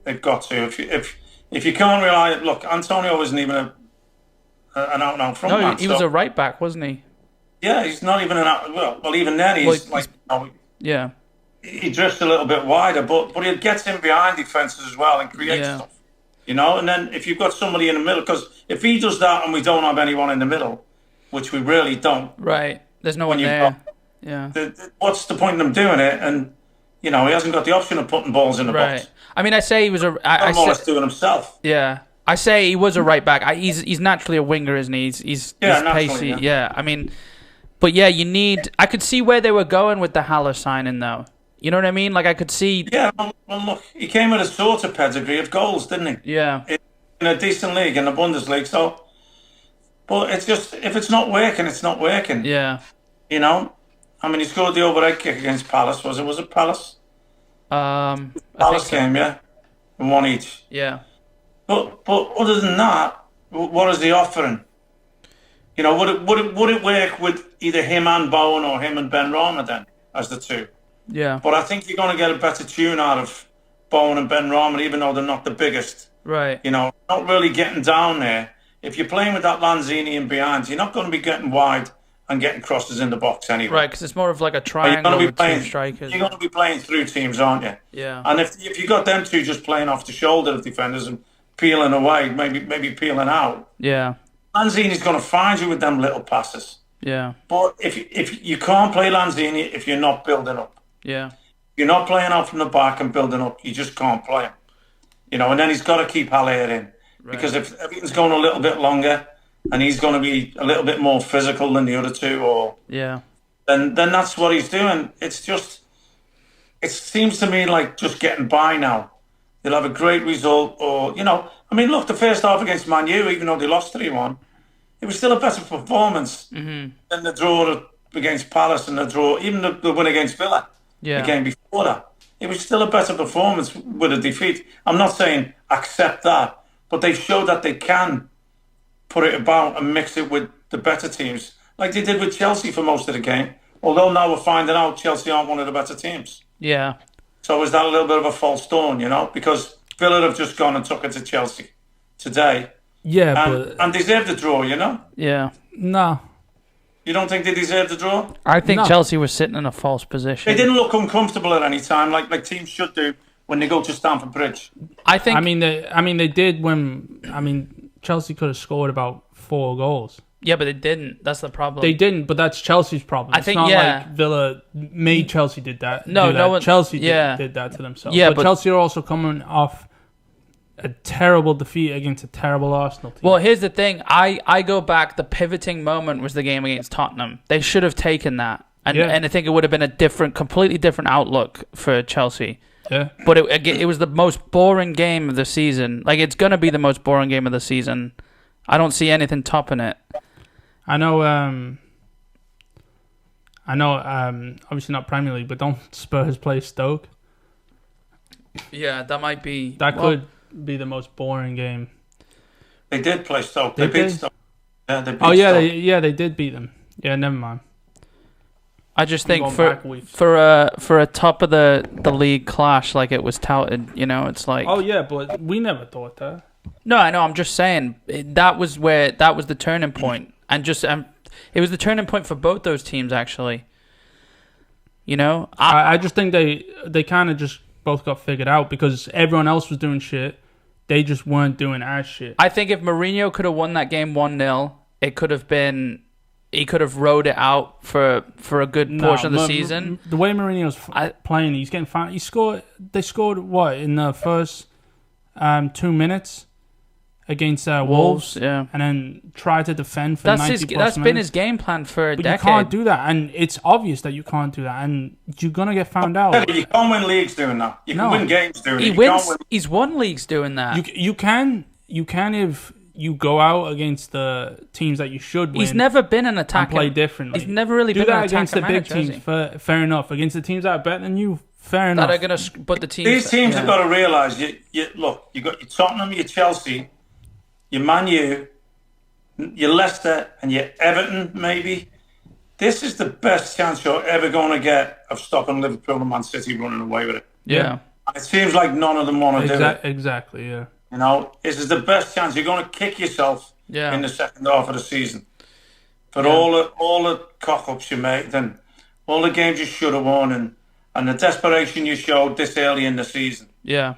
[SPEAKER 2] They've got to. If you can't rely... Look, Antonio isn't even an out-and-out front man.
[SPEAKER 1] No, he was a right back, wasn't he?
[SPEAKER 2] Yeah, he's not even an out... Well, even then,
[SPEAKER 1] yeah.
[SPEAKER 2] He drifts a little bit wider, but he gets in behind defences as well and creates stuff. You know, and then if you've got somebody in the middle, because if he does that and we don't have anyone in the middle, which we really don't.
[SPEAKER 1] Right. There's no one there.
[SPEAKER 2] What's the point in them doing it? And, you know, he hasn't got the option of putting balls in the box.
[SPEAKER 1] I mean, I say he was a...
[SPEAKER 2] more or less doing himself.
[SPEAKER 1] Yeah. I say he was a right back. He's naturally a winger, isn't he? He's pacey. Yeah. I mean... But yeah, you need... I could see where they were going with the Haller signing, though. You know what I mean? Like I could see.
[SPEAKER 2] Yeah, well, look, he came with a sort of pedigree of goals, didn't he?
[SPEAKER 1] Yeah.
[SPEAKER 2] In a decent league, in the Bundesliga. So, but it's just, if it's not working, it's not working.
[SPEAKER 1] Yeah.
[SPEAKER 2] You know? I mean, he scored the overhead kick against Palace, was it? Was it Palace?
[SPEAKER 1] I
[SPEAKER 2] Palace
[SPEAKER 1] think so.
[SPEAKER 2] game, yeah? And one each.
[SPEAKER 1] Yeah.
[SPEAKER 2] But other than that, what is he offering? You know, would it work with either him and Bowen or him and Ben Rama then, as the two?
[SPEAKER 1] Yeah.
[SPEAKER 2] But I think you're going to get a better tune out of Bowen and Ben Rama, even though they're not the biggest.
[SPEAKER 1] Right.
[SPEAKER 2] You know, not really getting down there. If you're playing with that Lanzini in behind, you're not going to be getting wide and getting crosses in the box anyway.
[SPEAKER 1] Right, because it's more of like a triangle with two strikers.
[SPEAKER 2] You're going to be playing through teams, aren't you?
[SPEAKER 1] Yeah.
[SPEAKER 2] And if you got them two just playing off the shoulder of defenders and peeling away, maybe peeling out,
[SPEAKER 1] Yeah.
[SPEAKER 2] Lanzini's going to find you with them little passes.
[SPEAKER 1] Yeah.
[SPEAKER 2] But if you can't play Lanzini if you're not building up.
[SPEAKER 1] Yeah.
[SPEAKER 2] You're not playing out from the back and building up. You just can't play him. You know, and then he's got to keep Haller in.
[SPEAKER 1] Right.
[SPEAKER 2] Because if everything's going a little bit longer and he's going to be a little bit more physical than the other two, or then that's what he's doing. It's just, it seems to me like just getting by now. They'll have a great result, or, you know, I mean, look, the first half against Man U, even though they lost 3-1, it was still a better performance than the draw against Palace and the draw, even the win against Villa.
[SPEAKER 1] Yeah.
[SPEAKER 2] The game before that. It was still a better performance with a defeat. I'm not saying accept that, but they showed that they can put it about and mix it with the better teams, like they did with Chelsea for most of the game. Although now we're finding out Chelsea aren't one of the better teams.
[SPEAKER 1] Yeah.
[SPEAKER 2] So is that a little bit of a false dawn, you know? Because Villa have just gone and took it to Chelsea today.
[SPEAKER 3] Yeah,
[SPEAKER 2] and deserved the draw, you know?
[SPEAKER 1] Yeah.
[SPEAKER 3] No.
[SPEAKER 2] You don't think they deserved the draw?
[SPEAKER 1] I think Chelsea was sitting in a false position.
[SPEAKER 2] They didn't look uncomfortable at any time, like teams should do when they go to Stamford Bridge.
[SPEAKER 1] I think.
[SPEAKER 3] They did when. Chelsea could have scored about 4 goals.
[SPEAKER 1] Yeah, but they didn't. That's the problem.
[SPEAKER 3] They didn't, but that's Chelsea's problem.
[SPEAKER 1] I think,
[SPEAKER 3] it's not like Villa made Chelsea did that.
[SPEAKER 1] No, no one.
[SPEAKER 3] Chelsea did that to themselves.
[SPEAKER 1] Yeah,
[SPEAKER 3] but Chelsea are also coming off a terrible defeat against a terrible Arsenal team.
[SPEAKER 1] Well, here's the thing. I go back. The pivoting moment was the game against Tottenham. They should have taken that, and I think it would have been a completely different outlook for Chelsea.
[SPEAKER 3] Yeah.
[SPEAKER 1] But it was the most boring game of the season. Like, it's gonna be the most boring game of the season. I don't see anything topping it.
[SPEAKER 3] I know. Obviously not Premier League, but don't Spurs play Stoke?
[SPEAKER 1] Yeah, that might be.
[SPEAKER 3] That could be the most boring game.
[SPEAKER 2] They did play Stoke. They beat Stoke. Yeah, they beat
[SPEAKER 3] Stoke.
[SPEAKER 2] They
[SPEAKER 3] did beat them. Yeah, never mind.
[SPEAKER 1] I just think for a top of the league clash, like it was touted, you know, it's like.
[SPEAKER 3] Oh yeah, but we never thought that.
[SPEAKER 1] No, I know. I'm just saying that was the turning point, and it was the turning point for both those teams actually. You know,
[SPEAKER 3] I just think they kind of just both got figured out because everyone else was doing shit. They just weren't doing as shit.
[SPEAKER 1] I think if Mourinho could have won that game 1-0, it could have been. He could have rode it out for a good portion of the season.
[SPEAKER 3] The way Mourinho's playing, he's getting fine. They scored what in the first 2 minutes against Wolves,
[SPEAKER 1] yeah,
[SPEAKER 3] and then try to defend for 90 plus minutes.
[SPEAKER 1] That's been his game plan for a decade.
[SPEAKER 3] You can't do that, and it's obvious that you can't do that, and you're gonna get found out.
[SPEAKER 2] You can't win leagues doing that. You can win games doing it.
[SPEAKER 1] He's won leagues doing that.
[SPEAKER 3] You can if you go out against the teams that you should win.
[SPEAKER 1] He's never been an attacker.
[SPEAKER 3] Play differently.
[SPEAKER 1] He's never really been an attacker.
[SPEAKER 3] Do that against the big teams. Fair enough. Against the teams that are better than you, fair enough.
[SPEAKER 1] That are going to put the teams.
[SPEAKER 2] These teams have got to realise. Look, you got your Tottenham, your Chelsea, your Man U, your Leicester, and your Everton. Maybe this is the best chance you're ever going to get of stopping Liverpool and Man City running away with it.
[SPEAKER 1] Yeah.
[SPEAKER 2] It seems like none of them want to do it.
[SPEAKER 3] Exactly. Yeah.
[SPEAKER 2] You know, this is the best chance. You're going to kick yourself in the second half of the season. For all the cock-ups you made and all the games you should have won and the desperation you showed this early in the season.
[SPEAKER 1] Yeah.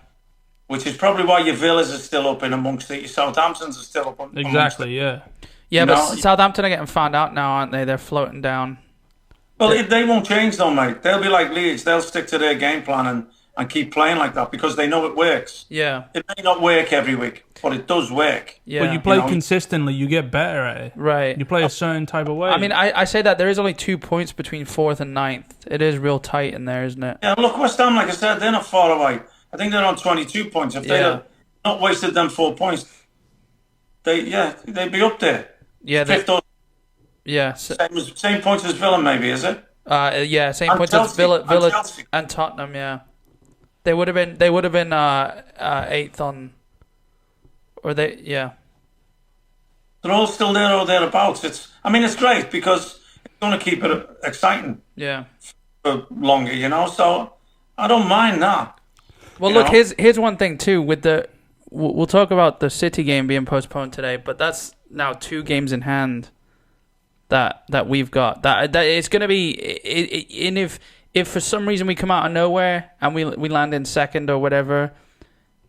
[SPEAKER 2] Which is probably why your Villas are still up in amongst it. Your Southamptons are still up
[SPEAKER 3] Exactly, yeah.
[SPEAKER 1] Yeah, but Southampton are getting found out now, aren't they? They're floating down.
[SPEAKER 2] Well, they won't change though, mate. They'll be like Leeds. They'll stick to their game plan and keep playing like that because they know it works.
[SPEAKER 1] Yeah.
[SPEAKER 2] It may not work every week, but it does work.
[SPEAKER 1] Yeah.
[SPEAKER 3] But you play consistently, you get better at it.
[SPEAKER 1] Right.
[SPEAKER 3] You play a certain type of way.
[SPEAKER 1] I mean, I say that there is only 2 points between 4th and 9th. It is real tight in there, isn't it?
[SPEAKER 2] Yeah, look, West Ham, like I said, they're not far away. I think they're on 22 points. If they'd have not wasted them 4 points, they'd be up there.
[SPEAKER 1] Yeah.
[SPEAKER 2] Fifth or
[SPEAKER 1] yeah.
[SPEAKER 2] same points as Villa, maybe, is it?
[SPEAKER 1] Yeah, same
[SPEAKER 2] And
[SPEAKER 1] points
[SPEAKER 2] Chelsea,
[SPEAKER 1] as Villa
[SPEAKER 2] and Chelsea.
[SPEAKER 1] and Tottenham. Yeah, they would have been 8th on, or they yeah.
[SPEAKER 2] They're all still there or thereabouts. It's great because it's going to keep it exciting.
[SPEAKER 1] Yeah.
[SPEAKER 2] For longer, so I don't mind that.
[SPEAKER 1] Well, look, here's one thing too. With we'll talk about the City game being postponed today, but that's now 2 games in hand that we've got. That it's going to be, and if for some reason we come out of nowhere and we land in 2nd or whatever,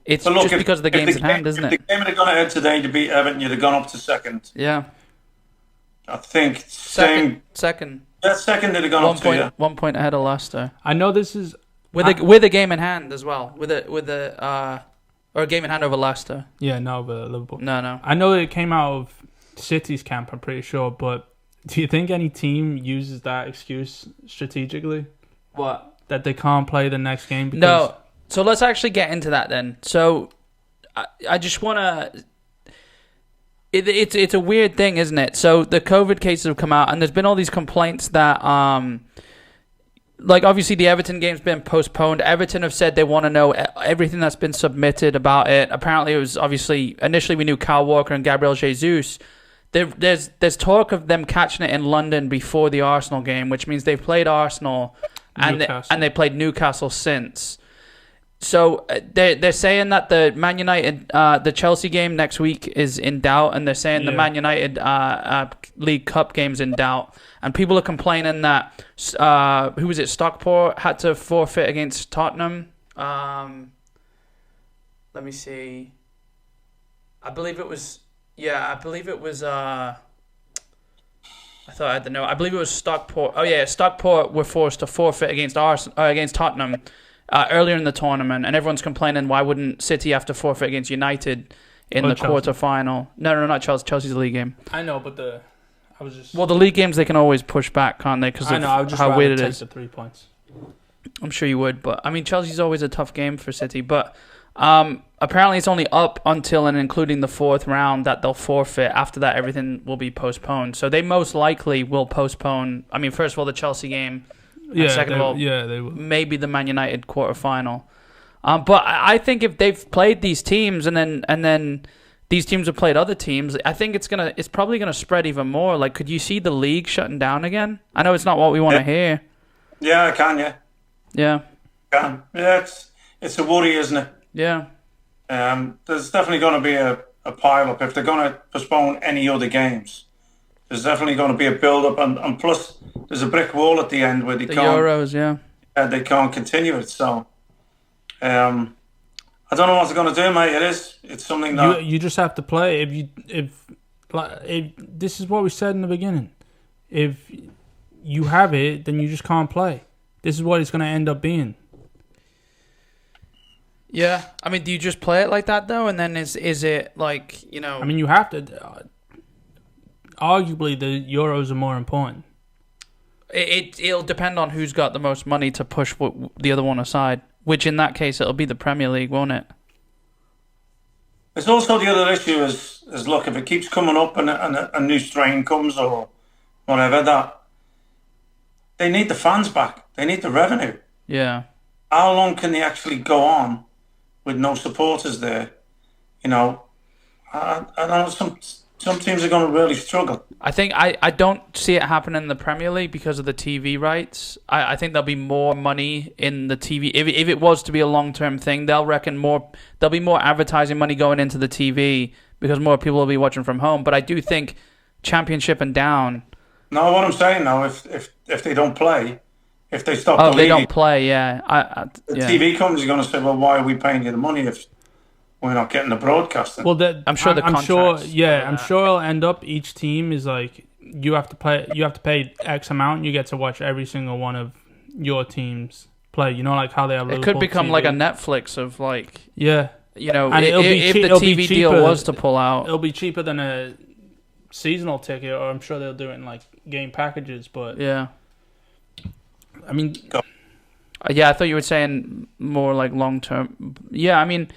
[SPEAKER 1] it's just because of the games in hand, isn't it?
[SPEAKER 2] If the game had gone ahead today to beat Everton, you'd have gone up to 2nd.
[SPEAKER 1] Yeah.
[SPEAKER 2] I think
[SPEAKER 1] Second.
[SPEAKER 2] That 2nd they'd have gone up to, yeah.
[SPEAKER 1] 1 point ahead of Leicester.
[SPEAKER 3] I know this is
[SPEAKER 1] with a game in hand as well. With a game in hand over Leicester.
[SPEAKER 3] Yeah, no, but Liverpool.
[SPEAKER 1] No.
[SPEAKER 3] I know it came out of City's camp, I'm pretty sure, but do you think any team uses that excuse strategically?
[SPEAKER 1] What?
[SPEAKER 3] That they can't play the next game? Because
[SPEAKER 1] No. So let's actually get into that then. So I just want to... It's a weird thing, isn't it? So the COVID cases have come out, and there's been all these complaints that... obviously the Everton game's been postponed. Everton have said they want to know everything that's been submitted about it. Apparently it was obviously... Initially we knew Kyle Walker and Gabriel Jesus. There's talk of them catching it in London before the Arsenal game, which means they've played Arsenal and they played Newcastle since. So they're saying that the Man United, the Chelsea game next week is in doubt, and they're saying the Man United League Cup game's in doubt. And people are complaining that who was it? Stockport had to forfeit against Tottenham. Let me see. I believe it was. Yeah, I believe it was. I thought I had the note. I believe it was Stockport. Oh yeah, Stockport were forced to forfeit against Tottenham earlier in the tournament, and everyone's complaining why wouldn't City have to forfeit against United in the quarter-final? No, not Chelsea. Chelsea's the league game.
[SPEAKER 3] I know, but the
[SPEAKER 1] league games they can always push back, can't they? Because
[SPEAKER 3] I would just
[SPEAKER 1] how weird it
[SPEAKER 3] take
[SPEAKER 1] is.
[SPEAKER 3] the 3 points.
[SPEAKER 1] I'm sure you would, but I mean Chelsea's always a tough game for City, but. Apparently it's only up until and including the 4th round that they'll forfeit. After that, everything will be postponed. So they most likely will postpone. I mean, first of all, the Chelsea game. And second of all,
[SPEAKER 3] they will.
[SPEAKER 1] Maybe the Man United quarterfinal. But I think if they've played these teams and then these teams have played other teams, I think it's probably gonna spread even more. Like, could you see the league shutting down again? I know it's not what we want to hear.
[SPEAKER 2] Yeah, I can. Yeah.
[SPEAKER 1] Yeah.
[SPEAKER 2] I can. Yeah, it's a worry, isn't it?
[SPEAKER 1] Yeah.
[SPEAKER 2] There's definitely going to be a pile up if they're going to postpone any other games. There's definitely going to be a build up, and plus there's a brick wall at the end where they can't.
[SPEAKER 1] Euros, yeah.
[SPEAKER 2] They can't continue it. So, I don't know what they're going to do, mate. It's something that
[SPEAKER 3] you just have to play. If this is what we said in the beginning. If you have it, then you just can't play. This is what it's going to end up being.
[SPEAKER 1] Yeah, I mean, do you just play it like that though, and then is it like, you know?
[SPEAKER 3] I mean, you have to. Arguably, the Euros are more important.
[SPEAKER 1] It'll depend on who's got the most money to push the other one aside. Which in that case, it'll be the Premier League, won't it?
[SPEAKER 2] It's also the other issue is look, if it keeps coming up and a new strain comes or whatever, that they need the fans back. They need the revenue.
[SPEAKER 1] Yeah.
[SPEAKER 2] How long can they actually go on with no supporters there? I don't know. Some teams are going to really struggle.
[SPEAKER 1] I think I don't see it happening in the Premier League because of the TV rights. I think there'll be more money in the TV. If it was to be a long-term thing, there'll be more advertising money going into the TV because more people will be watching from home. But I do think Championship and down.
[SPEAKER 2] No, what I'm saying now, if they don't play, if they stop the league,
[SPEAKER 1] they don't play, yeah.
[SPEAKER 2] The TV company's going to say, well, why are we paying you the money if we're not getting the broadcasting?
[SPEAKER 3] Well,
[SPEAKER 1] I'm sure
[SPEAKER 3] I'm sure it'll end up each team is like you have to pay X amount. You get to watch every single one of your teams play. You know, like how they have.
[SPEAKER 1] It
[SPEAKER 3] Liverpool
[SPEAKER 1] could become
[SPEAKER 3] TV.
[SPEAKER 1] like a Netflix of like,
[SPEAKER 3] Yeah,
[SPEAKER 1] you know,
[SPEAKER 3] And
[SPEAKER 1] if the
[SPEAKER 3] it'll be
[SPEAKER 1] TV deal
[SPEAKER 3] cheaper.
[SPEAKER 1] was to pull out.
[SPEAKER 3] it'll be cheaper than a seasonal ticket, or I'm sure they'll do it in like game packages. But
[SPEAKER 1] Yeah.
[SPEAKER 3] I mean,
[SPEAKER 1] Yeah, I thought you were saying more like long term. Yeah, I mean,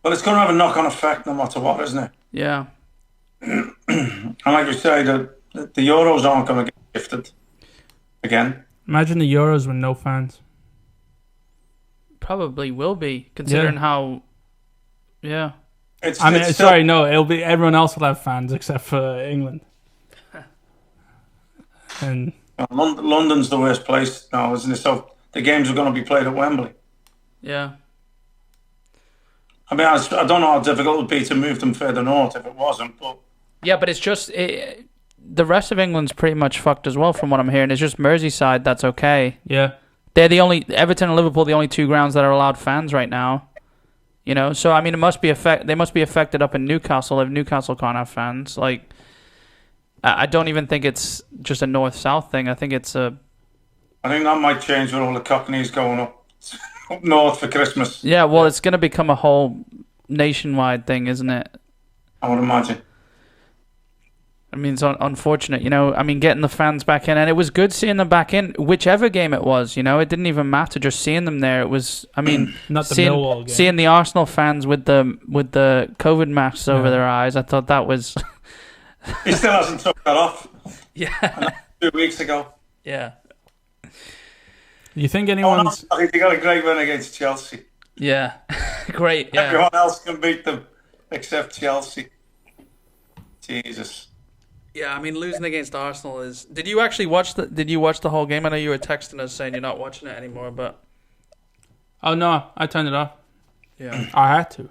[SPEAKER 2] But it's going to have a knock-on effect no matter what, isn't it?
[SPEAKER 1] yeah.
[SPEAKER 2] And like you say, the Euros aren't going to get gifted again.
[SPEAKER 3] imagine the Euros with no fans.
[SPEAKER 1] Probably will be, considering how. Yeah.
[SPEAKER 2] It's
[SPEAKER 3] It'll be everyone else will have fans except for England. And
[SPEAKER 2] London's the worst place now, isn't it? So the games are going to be played at Wembley.
[SPEAKER 1] Yeah.
[SPEAKER 2] I mean, I don't know how difficult it would be to move them further north if it wasn't, but
[SPEAKER 1] Yeah, but it's just the rest of England's pretty much fucked as well, from what I'm hearing. It's just Merseyside that's okay.
[SPEAKER 3] yeah,
[SPEAKER 1] They're the only Everton and Liverpool, the only two grounds that are allowed fans right now. You know, so I mean, they must be affected up in Newcastle if Newcastle can't have fans. Like, I don't even think it's just a north-south thing. I think it's a.
[SPEAKER 2] I think that might change with all the Cockneys going up north for Christmas.
[SPEAKER 1] Yeah, well, it's going to become a whole nationwide thing, isn't it?
[SPEAKER 2] I would imagine.
[SPEAKER 1] I mean, it's unfortunate, you know. I mean, getting the fans back in, and it was good seeing them back in, whichever game it was. You know, it didn't even matter just seeing them there. It was, I mean,
[SPEAKER 3] not the Millwall game.
[SPEAKER 1] seeing the Arsenal fans with the COVID masks over
[SPEAKER 3] Yeah.
[SPEAKER 1] their eyes. I thought that was.
[SPEAKER 2] He still hasn't took that off.
[SPEAKER 1] Yeah.
[SPEAKER 2] 2 weeks ago.
[SPEAKER 1] Yeah.
[SPEAKER 3] You think anyone's?
[SPEAKER 2] I think they got a great win against Chelsea.
[SPEAKER 1] Yeah. Great. Yeah.
[SPEAKER 2] Everyone else can beat them except Chelsea. Jesus.
[SPEAKER 1] Yeah, I mean, losing against Arsenal is. Did you actually watch the? Did you watch the whole game? I know you were texting us saying you're not watching it anymore, but
[SPEAKER 3] Oh no, I turned it off.
[SPEAKER 1] yeah,
[SPEAKER 3] I had to.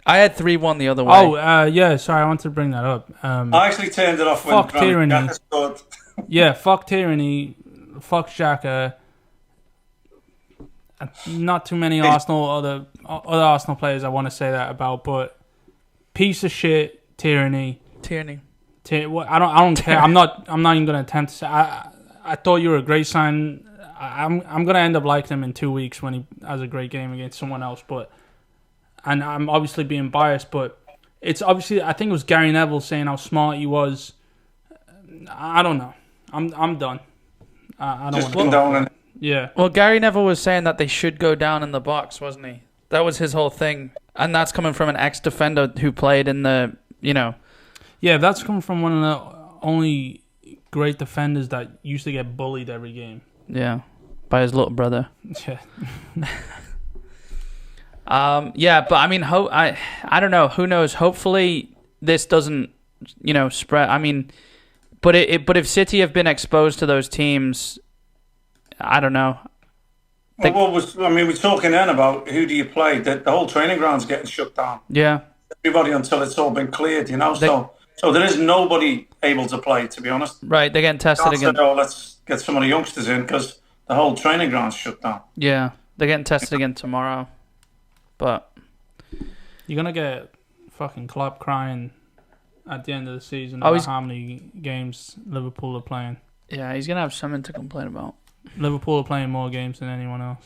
[SPEAKER 1] I had 3-1 the other way.
[SPEAKER 3] Oh, yeah. Sorry, I wanted to bring that up.
[SPEAKER 2] I actually turned it off when
[SPEAKER 3] Fuck tyranny.
[SPEAKER 2] Granit scored.
[SPEAKER 3] Yeah, fuck tyranny, fuck Xhaka. Not too many other Arsenal players I want to say that about, but piece of shit tyranny.
[SPEAKER 1] Tierney.
[SPEAKER 3] I don't care. I'm not even gonna attempt to say. I thought you were a great sign. I'm gonna end up liking him in 2 weeks when he has a great game against someone else. But and I'm obviously being biased, but it's obviously I think it was Gary Neville saying how smart he was. I don't know. I'm done. I don't
[SPEAKER 2] Just
[SPEAKER 3] want to
[SPEAKER 2] down and
[SPEAKER 3] Yeah.
[SPEAKER 1] Well, Gary Neville was saying that they should go down in the box, wasn't he? That was his whole thing, and that's coming from an ex-defender who played in the, you know.
[SPEAKER 3] Yeah, that's coming from one of the only great defenders that used to get bullied every game.
[SPEAKER 1] Yeah, by his little brother.
[SPEAKER 3] Yeah.
[SPEAKER 1] Yeah, but I mean, I don't know. Who knows? Hopefully, this doesn't, you know, spread. I mean, but if City have been exposed to those teams, I don't know.
[SPEAKER 2] we're talking then about who do you play? The whole training ground's getting shut down.
[SPEAKER 1] Yeah,
[SPEAKER 2] Everybody until it's all been cleared, you know. So there is nobody able to play, to be honest.
[SPEAKER 1] right. They're getting tested
[SPEAKER 2] Can't say,
[SPEAKER 1] again.
[SPEAKER 2] oh, let's get some of the youngsters in because the whole training ground's shut down.
[SPEAKER 1] Yeah, they're getting tested again tomorrow. But
[SPEAKER 3] You're going to get fucking Klopp crying at the end of the season
[SPEAKER 1] Oh,
[SPEAKER 3] about
[SPEAKER 1] he's-
[SPEAKER 3] how many games Liverpool are playing.
[SPEAKER 1] yeah, he's gonna have something to complain about.
[SPEAKER 3] Liverpool are playing more games than anyone else.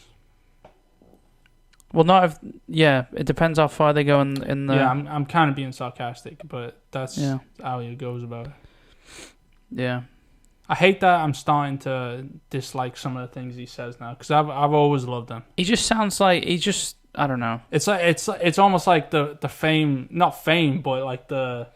[SPEAKER 1] Well, not if. Yeah, it depends how far they go in the.
[SPEAKER 3] Yeah, I'm kind of being sarcastic, but that's
[SPEAKER 1] Yeah.
[SPEAKER 3] how he goes about it.
[SPEAKER 1] Yeah.
[SPEAKER 3] I hate that I'm starting to dislike some of the things he says now because I've always loved him.
[SPEAKER 1] He just sounds like I don't know.
[SPEAKER 3] It's like it's almost like the fame, not fame, but like the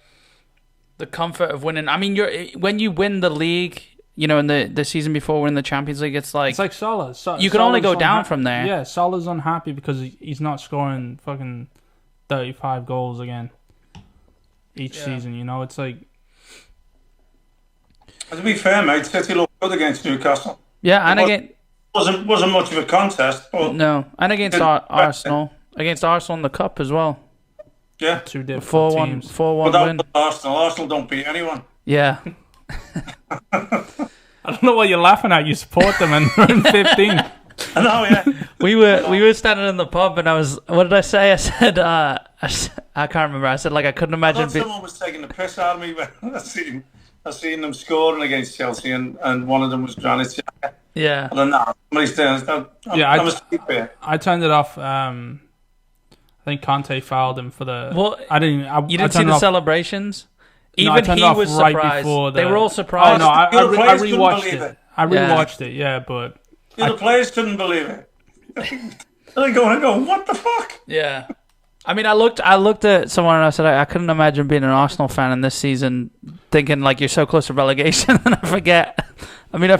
[SPEAKER 1] comfort of winning. I mean, when you win the league, you know, in the season before winning the Champions League, it's like
[SPEAKER 3] Salah.
[SPEAKER 1] you can only go down from there.
[SPEAKER 3] Yeah, Salah's unhappy because he's not scoring fucking 35 goals again each season. You know, it's like.
[SPEAKER 2] And to be fair, mate, City looked good against Newcastle.
[SPEAKER 1] Yeah, and again,
[SPEAKER 2] Wasn't much of a contest, but
[SPEAKER 1] no, and against Arsenal, in the cup as well.
[SPEAKER 2] yeah.
[SPEAKER 3] Two different
[SPEAKER 1] 4-1,
[SPEAKER 3] teams.
[SPEAKER 1] 4-1
[SPEAKER 2] Without
[SPEAKER 1] win.
[SPEAKER 2] Arsenal, Arsenal don't beat anyone.
[SPEAKER 1] Yeah,
[SPEAKER 3] I don't know what you're laughing at. You support them and they're in 15.
[SPEAKER 2] I know, yeah.
[SPEAKER 1] we were standing in the pub, and what did I say? I said, I can't remember. I said like I couldn't
[SPEAKER 2] I
[SPEAKER 1] imagine.
[SPEAKER 2] thought someone was taking the piss out of me when I seen I seen them scoring against Chelsea, and one of them was Granit Xhaka.
[SPEAKER 1] Yeah.
[SPEAKER 2] I don't know. Somebody's doing I'm a sleeper.
[SPEAKER 3] I turned it off. I think Conte fouled him for the.
[SPEAKER 1] Well,
[SPEAKER 3] I didn't.
[SPEAKER 1] You didn't see the celebrations?
[SPEAKER 3] No,
[SPEAKER 1] Even he was
[SPEAKER 3] right
[SPEAKER 1] surprised.
[SPEAKER 3] before
[SPEAKER 1] They were all surprised.
[SPEAKER 3] Oh no, I
[SPEAKER 2] players couldn't
[SPEAKER 3] rewatched
[SPEAKER 2] believe
[SPEAKER 3] it.
[SPEAKER 2] it.
[SPEAKER 3] I rewatched it. Yeah, but
[SPEAKER 2] The players couldn't believe it. They're going, what the fuck?
[SPEAKER 1] Yeah. I mean, I looked at someone and I said, I couldn't imagine being an Arsenal fan in this season thinking, like, you're so close to relegation. And I forget. I mean, I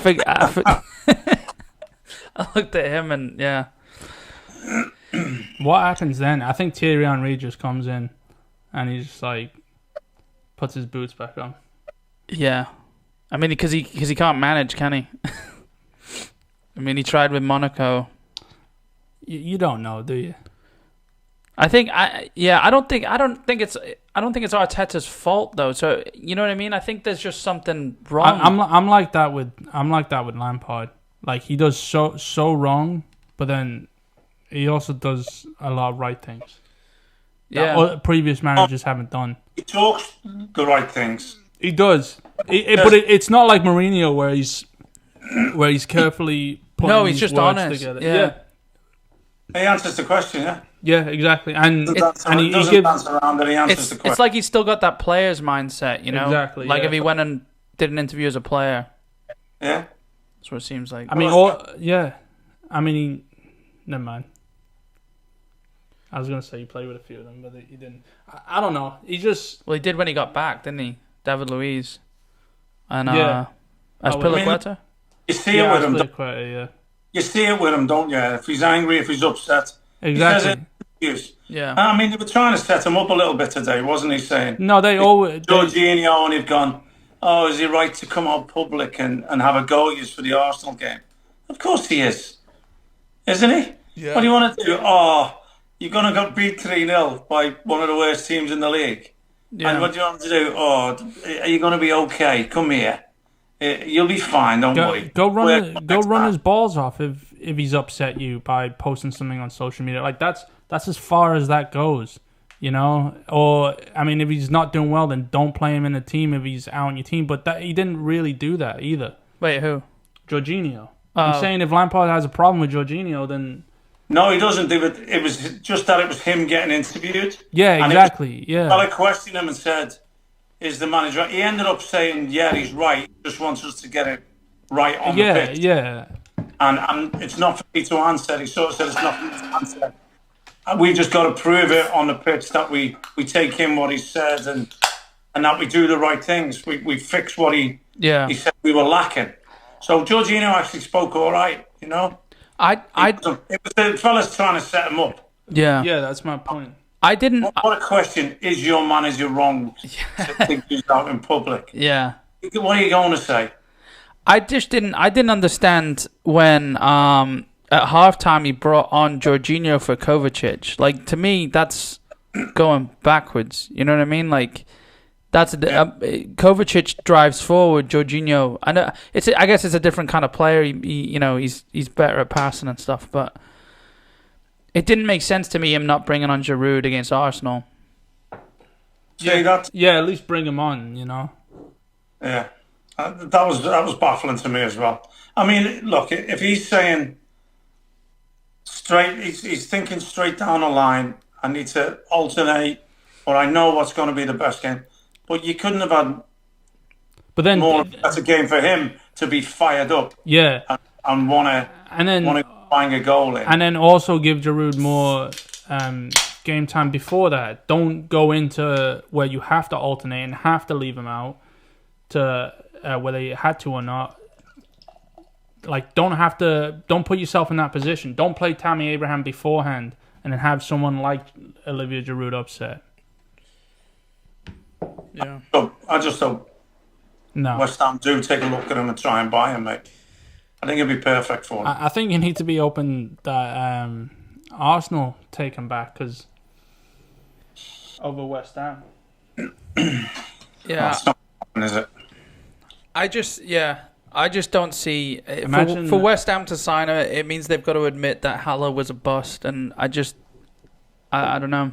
[SPEAKER 1] looked at him and, yeah.
[SPEAKER 3] What happens then? I think Thierry Henry just comes in and he just, like, puts his boots back on.
[SPEAKER 1] Yeah. I mean, because he can't manage, can he? I mean, he tried with Monaco.
[SPEAKER 3] You don't know, do you?
[SPEAKER 1] I don't think it's Arteta's fault though. So you know what I mean. I think there's just something wrong.
[SPEAKER 3] I'm like that with Lampard. Like he does so wrong, but then he also does a lot of right things. That previous managers haven't done.
[SPEAKER 2] He talks the right things.
[SPEAKER 3] He does. But it's not like Mourinho where he's carefully putting
[SPEAKER 1] he's just
[SPEAKER 3] words
[SPEAKER 1] honest.
[SPEAKER 3] together.
[SPEAKER 1] Yeah.
[SPEAKER 2] He answers the question, yeah.
[SPEAKER 3] Yeah, exactly. And
[SPEAKER 2] He
[SPEAKER 3] he
[SPEAKER 2] doesn't
[SPEAKER 3] gives.
[SPEAKER 2] dance around it, he answers the question.
[SPEAKER 1] It's like he's still got that player's mindset, you know?
[SPEAKER 3] Exactly,
[SPEAKER 1] Like
[SPEAKER 3] yeah.
[SPEAKER 1] if he went and did an interview as a player.
[SPEAKER 2] Yeah.
[SPEAKER 1] That's what it seems like.
[SPEAKER 3] I mean, never mind. I was gonna say he played with a few of them, but he didn't. I don't know. He just.
[SPEAKER 1] Well, he did when he got back, didn't he? David Luiz. And
[SPEAKER 3] Yeah.
[SPEAKER 1] Aspilicueta.
[SPEAKER 2] You see it with him.
[SPEAKER 3] Yeah.
[SPEAKER 2] You see it with him, don't you? If he's angry, if he's upset.
[SPEAKER 3] Exactly.
[SPEAKER 2] He says it.
[SPEAKER 1] Yeah.
[SPEAKER 2] I mean, they were trying to set him up a little bit today, wasn't he? Saying
[SPEAKER 3] No, they always.
[SPEAKER 2] Jorginho, and he'd gone, oh, is he right to come out public and have a go at you for the Arsenal game? Of course he is. Isn't he?
[SPEAKER 1] Yeah.
[SPEAKER 2] What do you want to do? Oh, you're going to get beat 3-0 by one of the worst teams in the league.
[SPEAKER 1] Yeah.
[SPEAKER 2] And what do you want to do? Oh, are you going to be okay? Come here. You'll be fine, don't worry.
[SPEAKER 3] Go run his balls off if he's upset you by posting something on social media. Like that's as far as that goes, you know. Or I mean, if he's not doing well, then don't play him in the team if he's out on your team. But he didn't really do that either.
[SPEAKER 1] Wait, who?
[SPEAKER 3] Jorginho. I'm saying if Lampard has a problem with Jorginho, then
[SPEAKER 2] no, he doesn't. It was just that it was him getting interviewed.
[SPEAKER 3] Yeah, exactly. Yeah.
[SPEAKER 2] I questioned him and said, is the manager? He ended up saying, yeah, he's right. He just wants us to get it right on the pitch.
[SPEAKER 3] Yeah.
[SPEAKER 2] And it's not for me to answer. He sort of said it's not for me to answer. We've just got to prove it on the pitch that we take in what he said and that we do the right things. We fix what he said we were lacking. So Jorginho actually spoke all right, you know. It was the fellas trying to set him up.
[SPEAKER 1] Yeah.
[SPEAKER 3] Yeah, that's my point.
[SPEAKER 1] I didn't.
[SPEAKER 2] What a question. Is your manager wrong to think he's out in public?
[SPEAKER 1] Yeah.
[SPEAKER 2] What are you going to say?
[SPEAKER 1] I didn't understand when at halftime he brought on Jorginho for Kovacic. Like, to me, that's going backwards. You know what I mean? Like, that's Kovacic drives forward. Jorginho, I guess it's a different kind of player. He's better at passing and stuff, but it didn't make sense to me him not bringing on Giroud against Arsenal.
[SPEAKER 2] Yeah,
[SPEAKER 3] at least bring him on. You know.
[SPEAKER 2] Yeah, that was baffling to me as well. I mean, look, if he's saying straight, he's thinking straight down the line. I need to alternate, or I know what's going to be the best game. But you couldn't have had that's a game for him to be fired up.
[SPEAKER 3] Yeah.
[SPEAKER 2] And want to find a goal in.
[SPEAKER 3] And then also give Giroud more game time before that. Don't go into where you have to alternate and have to leave him out to whether you had to or not. Like, don't put yourself in that position. Don't play Tammy Abraham beforehand and then have someone like Olivier Giroud upset.
[SPEAKER 1] Yeah.
[SPEAKER 2] So I just hope West Ham do take a look at him and try and buy him, mate. I think it'd be perfect for him.
[SPEAKER 3] I think you need to be open that Arsenal take him back because over West Ham.
[SPEAKER 1] Yeah.
[SPEAKER 2] That's not happening, is it?
[SPEAKER 1] I just don't see for West Ham to sign her. It means they've got to admit that Haller was a bust, and I don't know.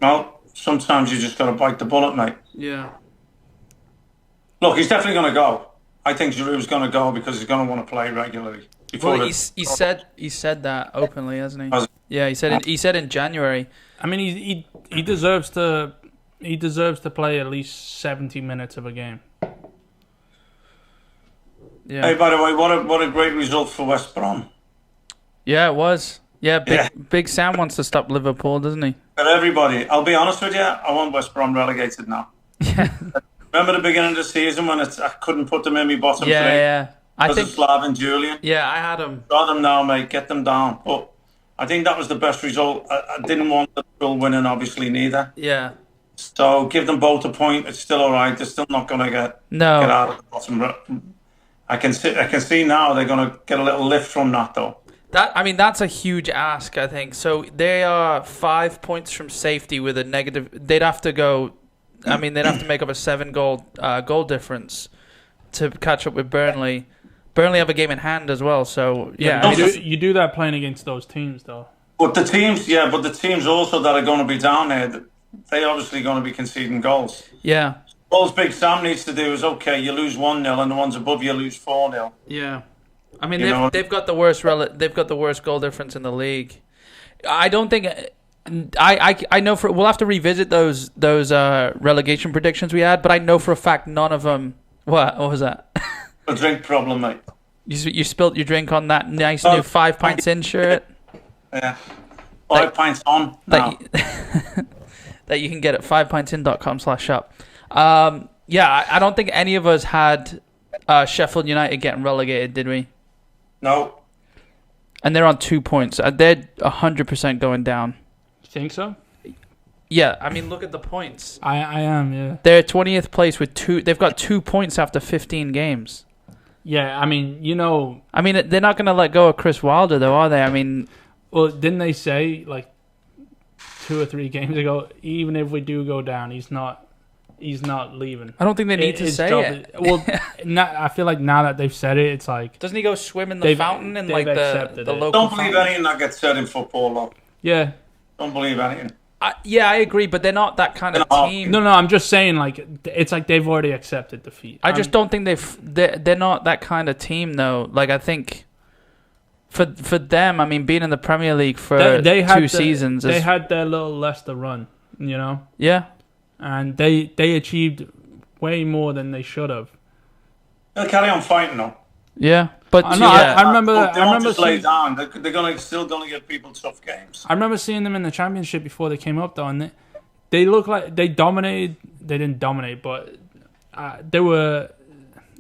[SPEAKER 2] Well, sometimes you just got to bite the bullet, mate.
[SPEAKER 1] Yeah.
[SPEAKER 2] Look, he's definitely going to go. I think Giroud's going to go because he's going to want to play regularly.
[SPEAKER 1] Well, he said that openly, hasn't he? Yeah, he said in January.
[SPEAKER 3] I mean, he deserves to play at least 70 minutes of a game.
[SPEAKER 2] Yeah. Hey, by the way, what a great result for West Brom.
[SPEAKER 1] Yeah, it was. Yeah, Big Sam wants to stop Liverpool, doesn't he?
[SPEAKER 2] But everybody, I'll be honest with you, I want West Brom relegated now.
[SPEAKER 1] Yeah.
[SPEAKER 2] Remember the beginning of the season when I couldn't put them in my bottom three?
[SPEAKER 1] Yeah.
[SPEAKER 2] I think Slav and Julian.
[SPEAKER 1] Yeah, I had them.
[SPEAKER 2] Got them now, mate. Get them down. But I think that was the best result. I didn't want Liverpool winning, obviously, neither.
[SPEAKER 1] Yeah.
[SPEAKER 2] So give them both a point. It's still all right. They're still not going to get out of the bottom. I can see now they're going to get a little lift from that, though.
[SPEAKER 1] That's a huge ask, I think. So they are 5 points from safety with a negative. They'd have to go. They'd have to make up a 7-goal difference to catch up with Burnley. Burnley have a game in hand as well, so yeah.
[SPEAKER 3] You do that playing against those teams, though.
[SPEAKER 2] But the teams also that are going to be down there, they obviously going to be conceding goals.
[SPEAKER 1] Yeah.
[SPEAKER 2] All Big Sam needs to do is you lose 1-0, and the ones above you lose 4-0.
[SPEAKER 1] Yeah. They've got the worst goal difference in the league. I don't think. I know we'll have to revisit those relegation predictions we had, but I know for a fact none of them. What was that?
[SPEAKER 2] A drink problem, mate.
[SPEAKER 1] You spilt your drink on that nice new 5 pints in shirt.
[SPEAKER 2] Yeah, 5 pints on now.
[SPEAKER 1] That you can get at 5pintsin.com/shop. I don't think any of us had Sheffield United getting relegated, did we?
[SPEAKER 2] No.
[SPEAKER 1] And they're on 2 points. They're 100% going down.
[SPEAKER 3] You think so?
[SPEAKER 1] Yeah, look at the points.
[SPEAKER 3] I am, yeah.
[SPEAKER 1] They're 20th place with 2. They've got 2 points after 15 games.
[SPEAKER 3] Yeah,
[SPEAKER 1] they're not going to let go of Chris Wilder, though, are they?
[SPEAKER 3] Well, didn't they say, 2 or 3 games ago, even if we do go down, he's not leaving.
[SPEAKER 1] I don't think they need to say it.
[SPEAKER 3] Well, I feel like now that they've said it, it's like...
[SPEAKER 1] Doesn't he go swim in the fountain in the local
[SPEAKER 2] Don't believe anything that gets said in football, though.
[SPEAKER 3] Yeah.
[SPEAKER 2] Don't believe anything.
[SPEAKER 1] I agree, but they're not that kind of team.
[SPEAKER 3] No, I'm just saying, it's like they've already accepted defeat.
[SPEAKER 1] I just don't think they're not that kind of team, though. I think for them, being in the Premier League for
[SPEAKER 3] they
[SPEAKER 1] 2 seasons...
[SPEAKER 3] They had their little Leicester run,
[SPEAKER 1] Yeah.
[SPEAKER 3] And they achieved way more than they should have.
[SPEAKER 2] They'll carry on fighting, though.
[SPEAKER 1] Yeah, but
[SPEAKER 3] I remember.
[SPEAKER 2] They won't just lay down. They're still gonna give people tough games.
[SPEAKER 3] I remember seeing them in the Championship before they came up, though, and they looked like they dominated. They didn't dominate, but they were.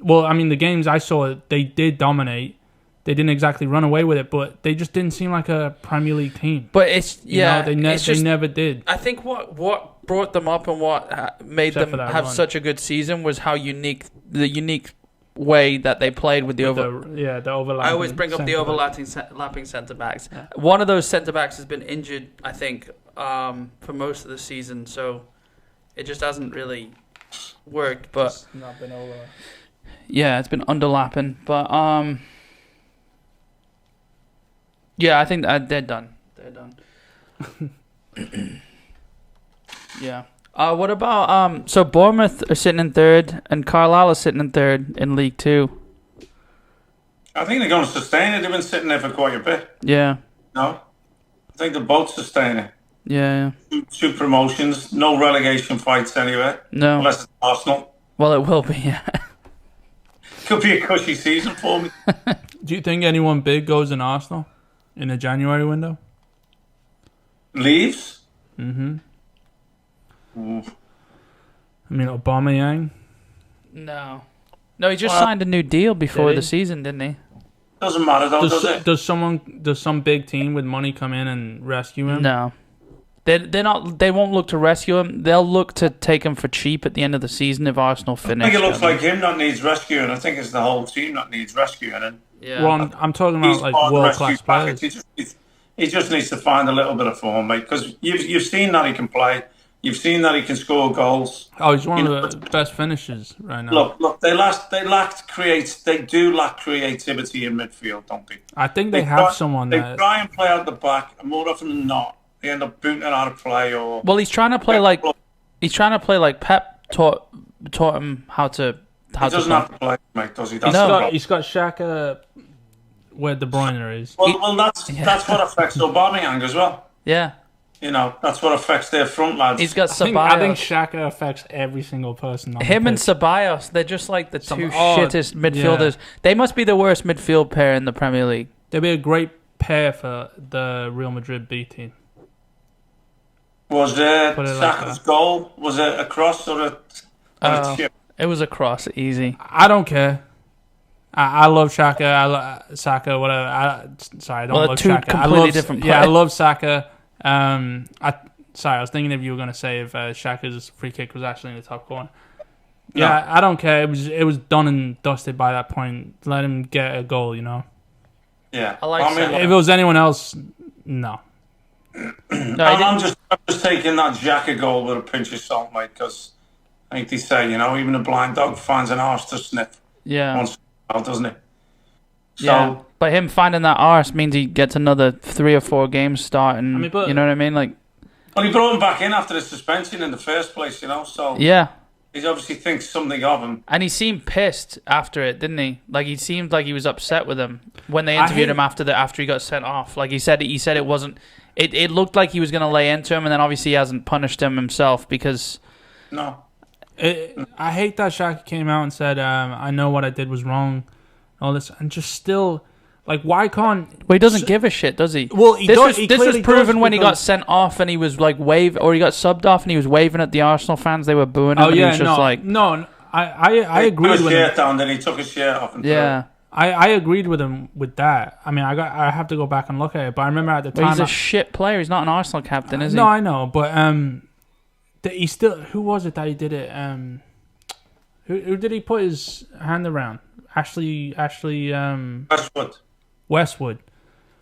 [SPEAKER 3] Well, the games I saw, they did dominate. They didn't exactly run away with it, but they just didn't seem like a Premier League team.
[SPEAKER 1] But they
[SPEAKER 3] never did.
[SPEAKER 1] I think what brought them up and what made them have such a good season was the unique way that they played with the overlapping. I always bring up the overlapping centre backs. Yeah. One of those centre backs has been injured, I think, for most of the season, so it just hasn't really worked. But
[SPEAKER 3] it's not been over.
[SPEAKER 1] Yeah, it's been underlapping, but yeah, I think they're done. They're done. Yeah. What about so Bournemouth are sitting in 3rd and Carlisle are sitting in 3rd in League 2.
[SPEAKER 2] I think they're going to sustain it. They've been sitting there for quite a bit.
[SPEAKER 1] Yeah.
[SPEAKER 2] No, I think they're both sustaining.
[SPEAKER 1] Yeah.
[SPEAKER 2] 2 promotions, no relegation fights anywhere.
[SPEAKER 1] No.
[SPEAKER 2] Unless it's Arsenal.
[SPEAKER 1] Well, it will be. Yeah.
[SPEAKER 2] Could be a cushy season for me.
[SPEAKER 3] Do you think anyone big goes in Arsenal in the January window?
[SPEAKER 2] Leaves?
[SPEAKER 3] Mm-hmm. Oof. Aubameyang?
[SPEAKER 1] No, he just signed a new deal before the season, didn't he?
[SPEAKER 2] Doesn't matter though, does it?
[SPEAKER 3] Does some big team with money come in and rescue him?
[SPEAKER 1] No. They're not. They won't look to rescue him. They'll look to take him for cheap at the end of the season if Arsenal finish.
[SPEAKER 2] I think it looks like him that needs rescuing. I think it's the whole team that needs rescuing. And
[SPEAKER 1] yeah.
[SPEAKER 3] Well, I'm talking about world-class players.
[SPEAKER 2] He just needs to find a little bit of form, mate. Because you've seen that he can play. You've seen that he can score goals.
[SPEAKER 3] Oh, he's one of the best finishers right now.
[SPEAKER 2] Look, they do lack creativity in midfield, don't they?
[SPEAKER 3] I think they have someone
[SPEAKER 2] they
[SPEAKER 3] that...
[SPEAKER 2] try and play out the back, and more often than not, they end up booting it out of play. Or
[SPEAKER 1] he's trying to play like Pep taught him how to how
[SPEAKER 2] He
[SPEAKER 1] to
[SPEAKER 2] doesn't
[SPEAKER 1] play.
[SPEAKER 2] have to play, mate, does he? That's
[SPEAKER 1] No.
[SPEAKER 2] the problem.
[SPEAKER 3] He's got Xhaka where De Bruyne is.
[SPEAKER 2] Well, that's what affects Aubameyang as well.
[SPEAKER 1] Yeah,
[SPEAKER 2] You know, that's what affects their front lads.
[SPEAKER 1] he's got
[SPEAKER 3] I think
[SPEAKER 1] Ceballos.
[SPEAKER 3] Shaka affects every single person on
[SPEAKER 1] Him
[SPEAKER 3] the
[SPEAKER 1] and
[SPEAKER 3] pitch.
[SPEAKER 1] Ceballos, they're just like the two
[SPEAKER 3] Oh,
[SPEAKER 1] shittest midfielders.
[SPEAKER 3] yeah.
[SPEAKER 1] They must be the worst midfield pair in the Premier League.
[SPEAKER 3] They'd be a great pair for the Real Madrid B team.
[SPEAKER 2] Was
[SPEAKER 3] Put it like
[SPEAKER 2] Saka's
[SPEAKER 3] that.
[SPEAKER 2] goal? Was it a cross or a
[SPEAKER 1] Oh.
[SPEAKER 2] chip?
[SPEAKER 1] It was a cross, easy.
[SPEAKER 3] I don't care. I love Shaka. Saka, whatever. Sorry, I don't
[SPEAKER 1] Well,
[SPEAKER 3] love
[SPEAKER 1] two
[SPEAKER 3] Shaka.
[SPEAKER 1] completely
[SPEAKER 3] I love,
[SPEAKER 1] different
[SPEAKER 3] Yeah, I
[SPEAKER 1] players.
[SPEAKER 3] love Saka. Sorry, I was thinking if you were going to say if Shaka's free kick was actually in the top corner.
[SPEAKER 2] No.
[SPEAKER 3] Yeah, I don't care. It was done and dusted by that point. Let him get a goal, you know.
[SPEAKER 2] Yeah.
[SPEAKER 1] I like Saka.
[SPEAKER 3] If it was anyone else, no.
[SPEAKER 1] No, he
[SPEAKER 2] I'm
[SPEAKER 1] didn't-
[SPEAKER 2] just taking that Xhaka goal with a pinch of salt, mate, because I think they say, you know, even a blind dog finds an arse to sniff
[SPEAKER 1] yeah.
[SPEAKER 2] once in a while, doesn't it? So,
[SPEAKER 1] Yeah, but him finding that arse means he gets another 3 or 4 games starting.
[SPEAKER 3] I mean, but-
[SPEAKER 1] you know what I mean? Like,
[SPEAKER 2] well, he brought him back in after the suspension in the first place, you know, so
[SPEAKER 1] yeah.
[SPEAKER 2] he obviously thinks something of him.
[SPEAKER 1] And he seemed pissed after it, didn't he? Like he seemed like he was upset with him when they interviewed him after he got sent off. Like he said it wasn't. It looked like he was going to lay into him, and then obviously he hasn't punished him himself because.
[SPEAKER 2] No.
[SPEAKER 3] I hate that Shaka came out and said, "I know what I did was wrong," all this, and just still, like, why can't?
[SPEAKER 1] Well, he doesn't give a shit, does he?
[SPEAKER 3] Well, he
[SPEAKER 1] this
[SPEAKER 3] does-
[SPEAKER 1] was
[SPEAKER 3] he
[SPEAKER 1] this was
[SPEAKER 3] clearly
[SPEAKER 1] proven
[SPEAKER 3] does
[SPEAKER 1] when he got
[SPEAKER 3] because-
[SPEAKER 1] sent off and he was like he got subbed off and he was waving at the Arsenal fans. They were booing him.
[SPEAKER 3] Oh
[SPEAKER 1] and he
[SPEAKER 3] yeah,
[SPEAKER 1] was just like,
[SPEAKER 3] no. I
[SPEAKER 2] He
[SPEAKER 3] agreed
[SPEAKER 2] put his
[SPEAKER 3] with him.
[SPEAKER 2] shirt down, then he took his shirt off and
[SPEAKER 1] yeah.
[SPEAKER 3] I agreed with him with that. I mean, I have to go back and look at it, but I remember at the
[SPEAKER 1] But
[SPEAKER 3] time.
[SPEAKER 1] he's a shit player. He's not an Arsenal captain, is he?
[SPEAKER 3] No, I know, but he still. Who was it that he did it? Who did he put his hand around? Ashley.
[SPEAKER 2] Westwood.
[SPEAKER 3] Westwood.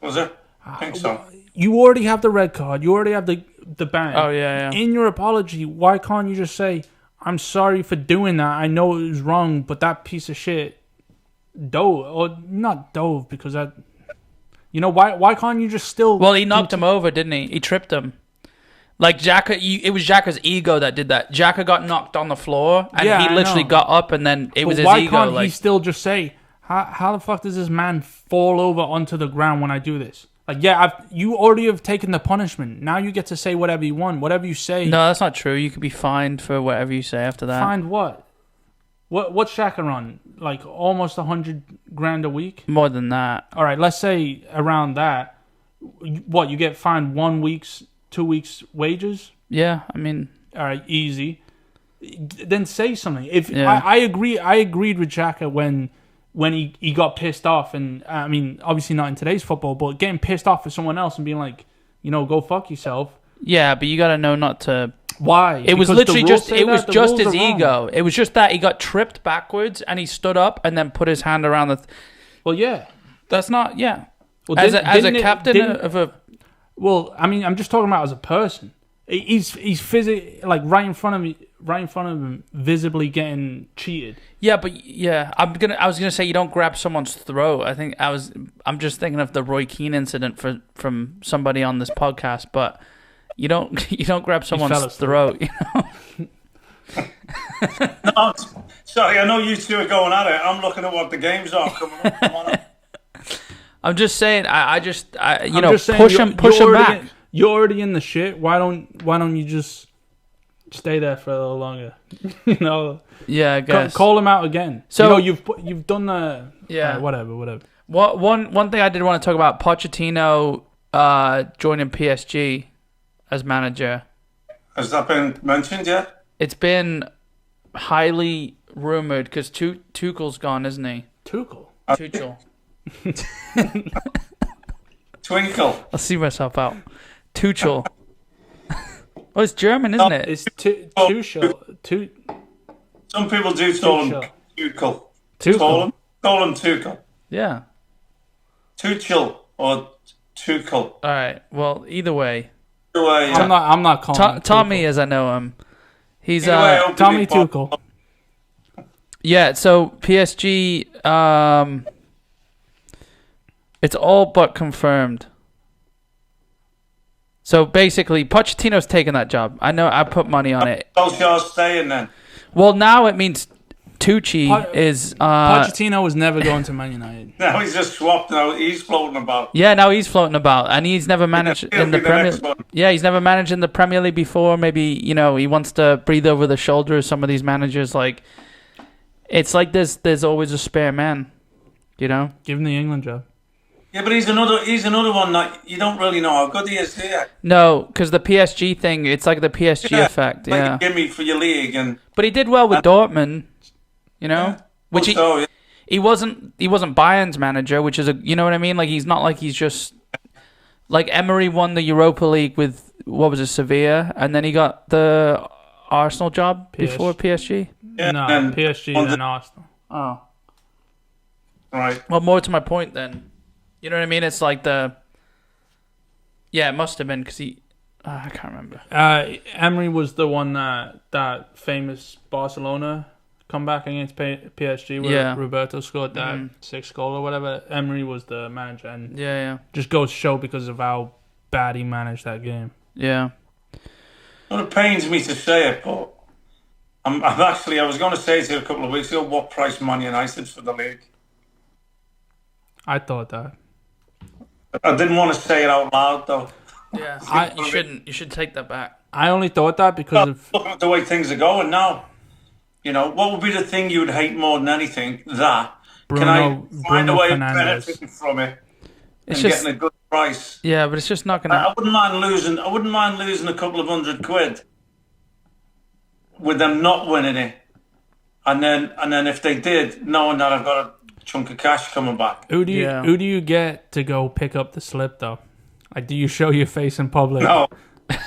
[SPEAKER 2] Was it? I think so.
[SPEAKER 3] You already have the red card. You already have the ban.
[SPEAKER 1] Oh yeah, yeah.
[SPEAKER 3] In your apology, why can't you just say, "I'm sorry for doing that. I know it was wrong, but that piece of shit dove or not dove because that." You know why can't you just still?
[SPEAKER 1] Well, he knocked him over, didn't he? He tripped him. Like Xhaka, it was Xhaka's ego that did that. Xhaka got knocked on the floor, and
[SPEAKER 3] Yeah,
[SPEAKER 1] he
[SPEAKER 3] I
[SPEAKER 1] literally
[SPEAKER 3] know.
[SPEAKER 1] got up, and then it was
[SPEAKER 3] But
[SPEAKER 1] his
[SPEAKER 3] why
[SPEAKER 1] ego.
[SPEAKER 3] can't
[SPEAKER 1] Like,
[SPEAKER 3] he still just say, how the fuck does this man fall over onto the ground when I do this? Like, yeah, you already have taken the punishment. Now you get to say whatever you want. Whatever you say.
[SPEAKER 1] no, that's not true. You could be fined for whatever you say after that.
[SPEAKER 3] Find what? What's Shaka on? Like almost 100 grand a week?
[SPEAKER 1] More than that.
[SPEAKER 3] All right, let's say around that. What, you get fined 1 week's, 2 weeks' wages?
[SPEAKER 1] Yeah, I mean,
[SPEAKER 3] All right, easy. Then say something. If
[SPEAKER 1] Yeah.
[SPEAKER 3] I agreed with Xhaka when he got pissed off, and I mean, obviously not in today's football, but getting pissed off for someone else and being like, go fuck yourself.
[SPEAKER 1] yeah, but you got to know not to.
[SPEAKER 3] Why?
[SPEAKER 1] It was
[SPEAKER 3] Because
[SPEAKER 1] literally
[SPEAKER 3] the rules
[SPEAKER 1] just
[SPEAKER 3] say
[SPEAKER 1] it
[SPEAKER 3] that?
[SPEAKER 1] was
[SPEAKER 3] The
[SPEAKER 1] just
[SPEAKER 3] rules
[SPEAKER 1] his
[SPEAKER 3] are wrong.
[SPEAKER 1] ego. It was just that he got tripped backwards and he stood up and then put his hand around the.
[SPEAKER 3] Well, yeah.
[SPEAKER 1] That's not
[SPEAKER 3] Well,
[SPEAKER 1] as a
[SPEAKER 3] didn't it-
[SPEAKER 1] captain
[SPEAKER 3] didn't-
[SPEAKER 1] of a.
[SPEAKER 3] Well, I mean, I'm just talking about as a person. He's physically like right in front of him, visibly getting cheated.
[SPEAKER 1] Yeah, but yeah, I was gonna say you don't grab someone's throat. I'm just thinking of the Roy Keane incident from somebody on this podcast, but you don't grab someone's
[SPEAKER 3] fella's
[SPEAKER 1] throat.
[SPEAKER 2] No, sorry, I know you two are going at it. I'm looking at what the games are coming up. Come on.
[SPEAKER 1] I'm just saying. I'm just saying,
[SPEAKER 3] push
[SPEAKER 1] him
[SPEAKER 3] you're already
[SPEAKER 1] back.
[SPEAKER 3] You're already in the shit. Why don't you just stay there for a little longer? you know,
[SPEAKER 1] Yeah, I guess.
[SPEAKER 3] call him out again.
[SPEAKER 1] So-
[SPEAKER 3] you've done the
[SPEAKER 1] Yeah.
[SPEAKER 3] whatever.
[SPEAKER 1] One thing I did want to talk about: Pochettino joining PSG as manager.
[SPEAKER 2] Has that been mentioned yet?
[SPEAKER 1] It's been highly rumored because Tuchel's gone, isn't he?
[SPEAKER 3] Tuchel.
[SPEAKER 1] Tuchel.
[SPEAKER 2] Twinkle.
[SPEAKER 1] I'll see myself out. Tuchel. Oh, it's German, isn't it?
[SPEAKER 3] It's Tuchel.
[SPEAKER 2] Some people do call him
[SPEAKER 3] Tuchel.
[SPEAKER 2] Tuchel. Call him Tuchel.
[SPEAKER 1] Yeah.
[SPEAKER 2] Tuchel or Tuchel.
[SPEAKER 1] All right. Well, either way,
[SPEAKER 2] Either way,
[SPEAKER 3] I'm not calling him
[SPEAKER 1] Tommy,
[SPEAKER 3] Tuchel.
[SPEAKER 1] as I know him, he's
[SPEAKER 2] Either way, I hope
[SPEAKER 3] Tommy
[SPEAKER 2] to be
[SPEAKER 3] Tuchel.
[SPEAKER 1] yeah. So PSG, it's all but confirmed. So basically, Pochettino's taking that job. I know. I put money on it.
[SPEAKER 2] Solskjaer's staying then.
[SPEAKER 1] Well, now it means Tucci is.
[SPEAKER 3] Pochettino was never going to Man United.
[SPEAKER 2] Now he's just swapped. Now he's floating about.
[SPEAKER 1] Yeah, now he's floating about, and he's never managed in the Premier. Yeah, he's never managed in the Premier League before. Maybe he wants to breathe over the shoulder of some of these managers. Like, it's like there's always a spare man. Give
[SPEAKER 3] him the England job.
[SPEAKER 2] Yeah, but he's another one that you don't really know how good he is here.
[SPEAKER 1] No, because the PSG thing, it's like the PSG effect.
[SPEAKER 2] Like
[SPEAKER 1] yeah,
[SPEAKER 2] a gimme for your league,
[SPEAKER 1] but he did well with Dortmund. Which he wasn't Bayern's manager, which is what I mean. Like he's not like he's just like Emery won the Europa League with what was it, Sevilla, and then he got the Arsenal job before PSG.
[SPEAKER 3] Yeah, no, PSG and Arsenal.
[SPEAKER 1] Oh,
[SPEAKER 2] right.
[SPEAKER 1] Well, more to my point then. You know what I mean? It's like it must have been because I can't remember.
[SPEAKER 3] Emery was the one that famous Barcelona comeback against PSG where Roberto scored that sixth goal or whatever. Emery was the manager, and just goes to show because of how bad he managed that game.
[SPEAKER 1] Yeah.
[SPEAKER 2] Well, it pains me to say it, but I was going to say to you a couple of weeks ago, what price Man United for the league?
[SPEAKER 3] I thought that.
[SPEAKER 2] I didn't want to say it out loud though.
[SPEAKER 1] Yeah, you shouldn't. You should take that back.
[SPEAKER 3] I only thought that because of
[SPEAKER 2] looking at the way things are going now. What would be the thing you would hate more than anything? That can I find a way of benefiting from it and getting a good price?
[SPEAKER 1] Yeah, but it's just not gonna.
[SPEAKER 2] I wouldn't mind losing. I wouldn't mind losing a couple of £100 with them not winning it, and then if they did, knowing that I've got a chunk of cash coming back.
[SPEAKER 3] Who do you get to go pick up the slip though? Like, do you show your face in public?
[SPEAKER 2] No,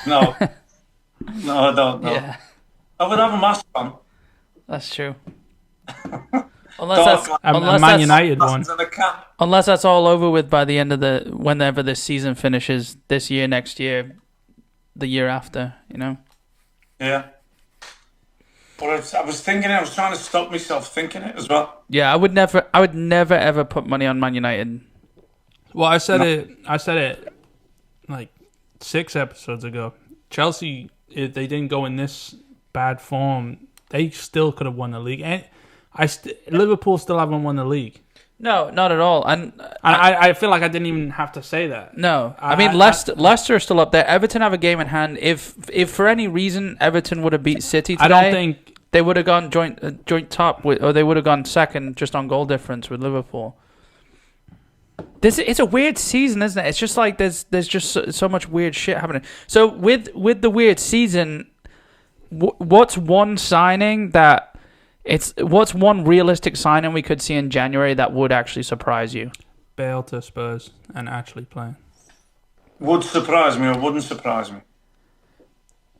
[SPEAKER 2] I don't know.
[SPEAKER 1] Yeah.
[SPEAKER 2] I would have a mask on.
[SPEAKER 1] That's true. Unless that's
[SPEAKER 3] a Man United one.
[SPEAKER 1] Unless that's all over with by the end of whenever this season finishes, this year, next year, the year after.
[SPEAKER 2] Yeah. But I was thinking, I was trying to stop myself thinking it as well.
[SPEAKER 1] Yeah, I would never ever put money on Man United.
[SPEAKER 3] Well, I said it like 6 episodes ago. Chelsea, if they didn't go in this bad form, they still could have won the league. And Liverpool still haven't won the league.
[SPEAKER 1] No, not at all. And
[SPEAKER 3] I feel like I didn't even have to say that.
[SPEAKER 1] No, I mean Leicester are still up there. Everton have a game in hand. If for any reason Everton would have beat City today,
[SPEAKER 3] I don't think
[SPEAKER 1] they would have gone joint top or they would have gone second just on goal difference with Liverpool. It's a weird season, isn't it? It's just like there's just so much weird shit happening. So with the weird season, what's one realistic signing we could see in January that would actually surprise you?
[SPEAKER 3] Bale to Spurs and actually playing.
[SPEAKER 2] Would surprise me or wouldn't surprise me?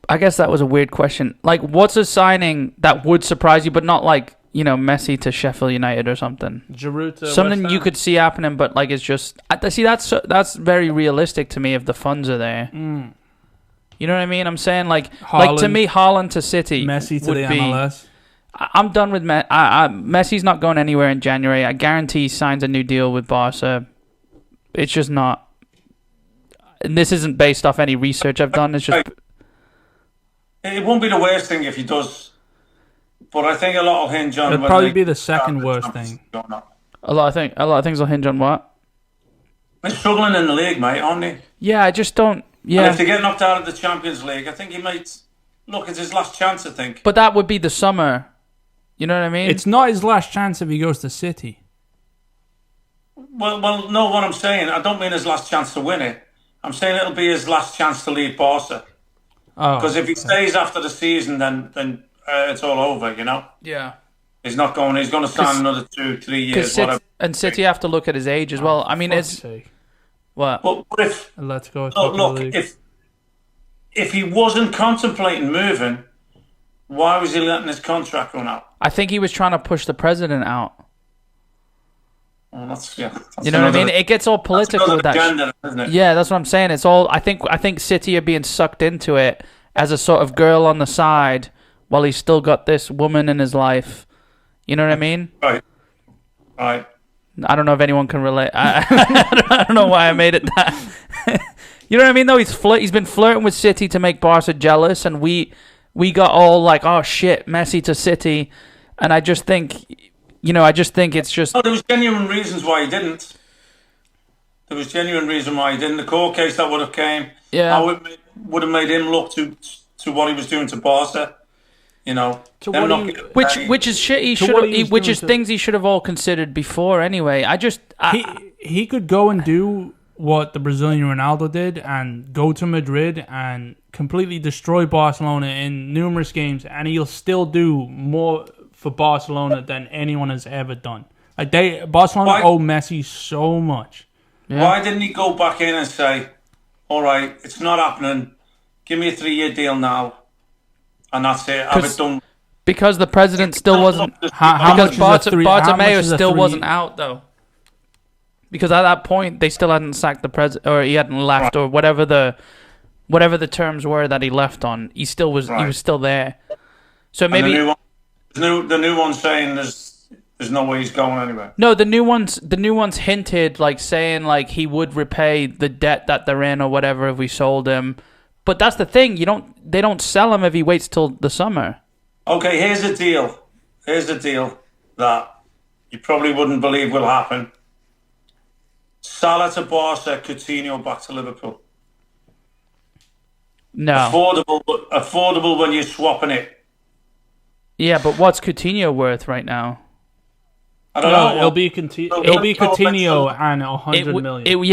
[SPEAKER 1] I guess that was a weird question. Like, what's a signing that would surprise you, but not like, Messi to Sheffield United or something?
[SPEAKER 3] Giroud to
[SPEAKER 1] something you could see happening, but like it's just that's very realistic to me if the funds are there.
[SPEAKER 3] Mm.
[SPEAKER 1] You know what I mean? I'm saying like to me, Haaland to City,
[SPEAKER 3] Messi to the MLS.
[SPEAKER 1] I'm done with Messi. Messi's not going anywhere in January. I guarantee he signs a new deal with Barca. It's just not. And this isn't based off any research I've done. It's just.
[SPEAKER 2] It won't be the worst thing if he does, but I think a lot will hinge on.
[SPEAKER 3] It'll probably be the second worst thing.
[SPEAKER 1] A lot of things will hinge on what?
[SPEAKER 2] They're struggling in the league, mate, aren't they?
[SPEAKER 1] Yeah, I just don't. Yeah.
[SPEAKER 2] And if they get knocked out of the Champions League, I think he might. Look, it's his last chance, I think.
[SPEAKER 1] But that would be the summer. You know what I mean?
[SPEAKER 3] It's not his last chance if he goes to City.
[SPEAKER 2] Well, no. What I'm saying, I don't mean his last chance to win it. I'm saying it'll be his last chance to leave Barca. Because if he stays after the season, then it's all over,
[SPEAKER 1] Yeah.
[SPEAKER 2] He's not going. He's going to sign another 2-3 years.
[SPEAKER 1] And City have to look at his age as well. I mean, it's what?
[SPEAKER 2] But if
[SPEAKER 3] let's go.
[SPEAKER 2] Look, if he wasn't contemplating moving, why was he letting his contract run out?
[SPEAKER 1] I think he was trying to push the president out.
[SPEAKER 2] Well, that's
[SPEAKER 1] you know what I mean? It gets all political with that.
[SPEAKER 2] Agenda, isn't it?
[SPEAKER 1] Yeah, that's what I'm saying. It's all. I think City are being sucked into it as a sort of girl on the side while he's still got this woman in his life. You know what I mean?
[SPEAKER 2] Right.
[SPEAKER 1] I don't know if anyone can relate. I don't know why I made it that. You know what I mean? Though he's been flirting with City to make Barca jealous, and we got all like, oh shit, Messi to City. And I just think, it's just...
[SPEAKER 2] No, there was genuine reasons why he didn't. There was genuine reason why he didn't. The court case that would have came,
[SPEAKER 1] Yeah.
[SPEAKER 2] I would have made him look to what he was doing to Barca. You know,
[SPEAKER 1] Which is shit. Which is things he should have all considered before. Anyway,
[SPEAKER 3] he could go and do what the Brazilian Ronaldo did and go to Madrid and completely destroy Barcelona in numerous games, and he'll still do more for Barcelona than anyone has ever done. Like Barcelona owe Messi so much.
[SPEAKER 1] Yeah.
[SPEAKER 2] Why didn't he go back in and say, "All right, it's not happening. Give me a 3-year deal now, and that's it. Have it done."
[SPEAKER 1] Because the president still wasn't. Because Bartomeu still wasn't out though. Because at that point they still hadn't sacked the president, or he hadn't left, or whatever the terms were that he left on. He still was. Right. He was still there. So maybe
[SPEAKER 2] the new one saying there's no way he's going anywhere.
[SPEAKER 1] No, the new ones hinted like saying like he would repay the debt that they're in or whatever if we sold him. But that's the thing. They don't sell him if he waits till the summer.
[SPEAKER 2] Okay, here's a deal. Here's the deal that you probably wouldn't believe will happen. Salah to Barca, Coutinho back to Liverpool.
[SPEAKER 1] No.
[SPEAKER 2] Affordable when you're swapping it.
[SPEAKER 1] Yeah, but what's Coutinho worth right now?
[SPEAKER 3] I don't know. It'll be Coutinho and 100 million.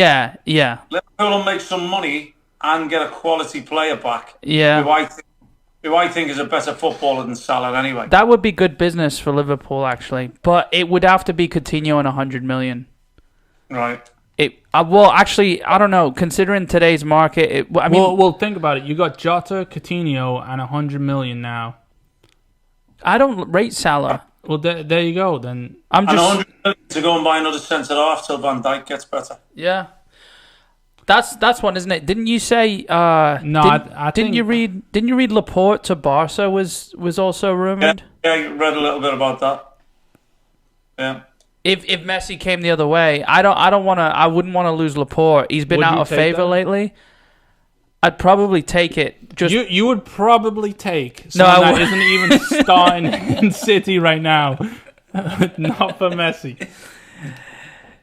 [SPEAKER 1] Yeah.
[SPEAKER 2] Liverpool will make some money and get a quality player back.
[SPEAKER 1] Yeah.
[SPEAKER 2] Who I think is a better footballer than Salah anyway.
[SPEAKER 1] That would be good business for Liverpool, actually. But it would have to be Coutinho and 100 million.
[SPEAKER 2] Right.
[SPEAKER 1] Well, actually, I don't know. Considering today's market,
[SPEAKER 3] well, think about it. You got Jota, Coutinho, and 100 million now.
[SPEAKER 1] I don't rate Salah.
[SPEAKER 3] Well, there you go. Then
[SPEAKER 2] I'm just 100 million to go and buy another centre half till Van Dijk gets better.
[SPEAKER 1] Yeah. That's one, isn't it? Didn't you say?
[SPEAKER 3] No,
[SPEAKER 1] didn't you read Laporte to Barca was also rumored?
[SPEAKER 2] Yeah, I read a little bit about that. Yeah.
[SPEAKER 1] If Messi came the other way, I wouldn't want to lose Laporte. He's been out of favor lately. I'd probably take it.
[SPEAKER 3] You would probably take someone that isn't even starting in City right now. Not for Messi.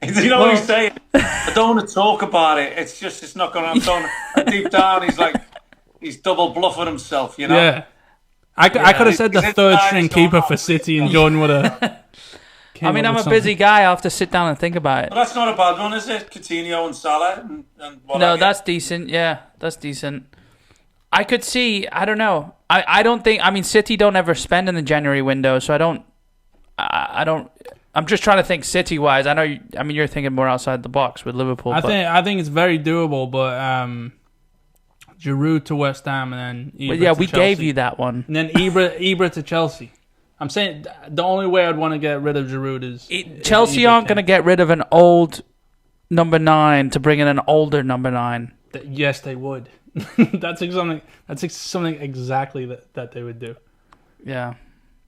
[SPEAKER 2] You know what he's saying? I don't want to talk about it. It's not going to. Deep down, he's double bluffing himself. You know.
[SPEAKER 3] Yeah. I could have said the third string keeper for City, and Jordan would have.
[SPEAKER 1] I mean, I'm a busy guy. I have to sit down and think about it.
[SPEAKER 2] Well, that's not a bad one, is it? Coutinho and Salah and what?
[SPEAKER 1] No, that's decent. Yeah, that's decent. I could see. I don't know. I don't think. I mean, City don't ever spend in the January window, so I don't. I'm just trying to think City wise. I know. I mean, you're thinking more outside the box with Liverpool.
[SPEAKER 3] I think it's very doable, but Giroud to West Ham and then Ibra to
[SPEAKER 1] we
[SPEAKER 3] Chelsea.
[SPEAKER 1] gave you that one.
[SPEAKER 3] And then Ibra to Chelsea. I'm saying the only way I'd want to get rid of Giroud is
[SPEAKER 1] Chelsea aren't going to get rid of an old number 9 to bring in an older number 9.
[SPEAKER 3] Yes, they would. That's something exactly that they would do.
[SPEAKER 1] Yeah.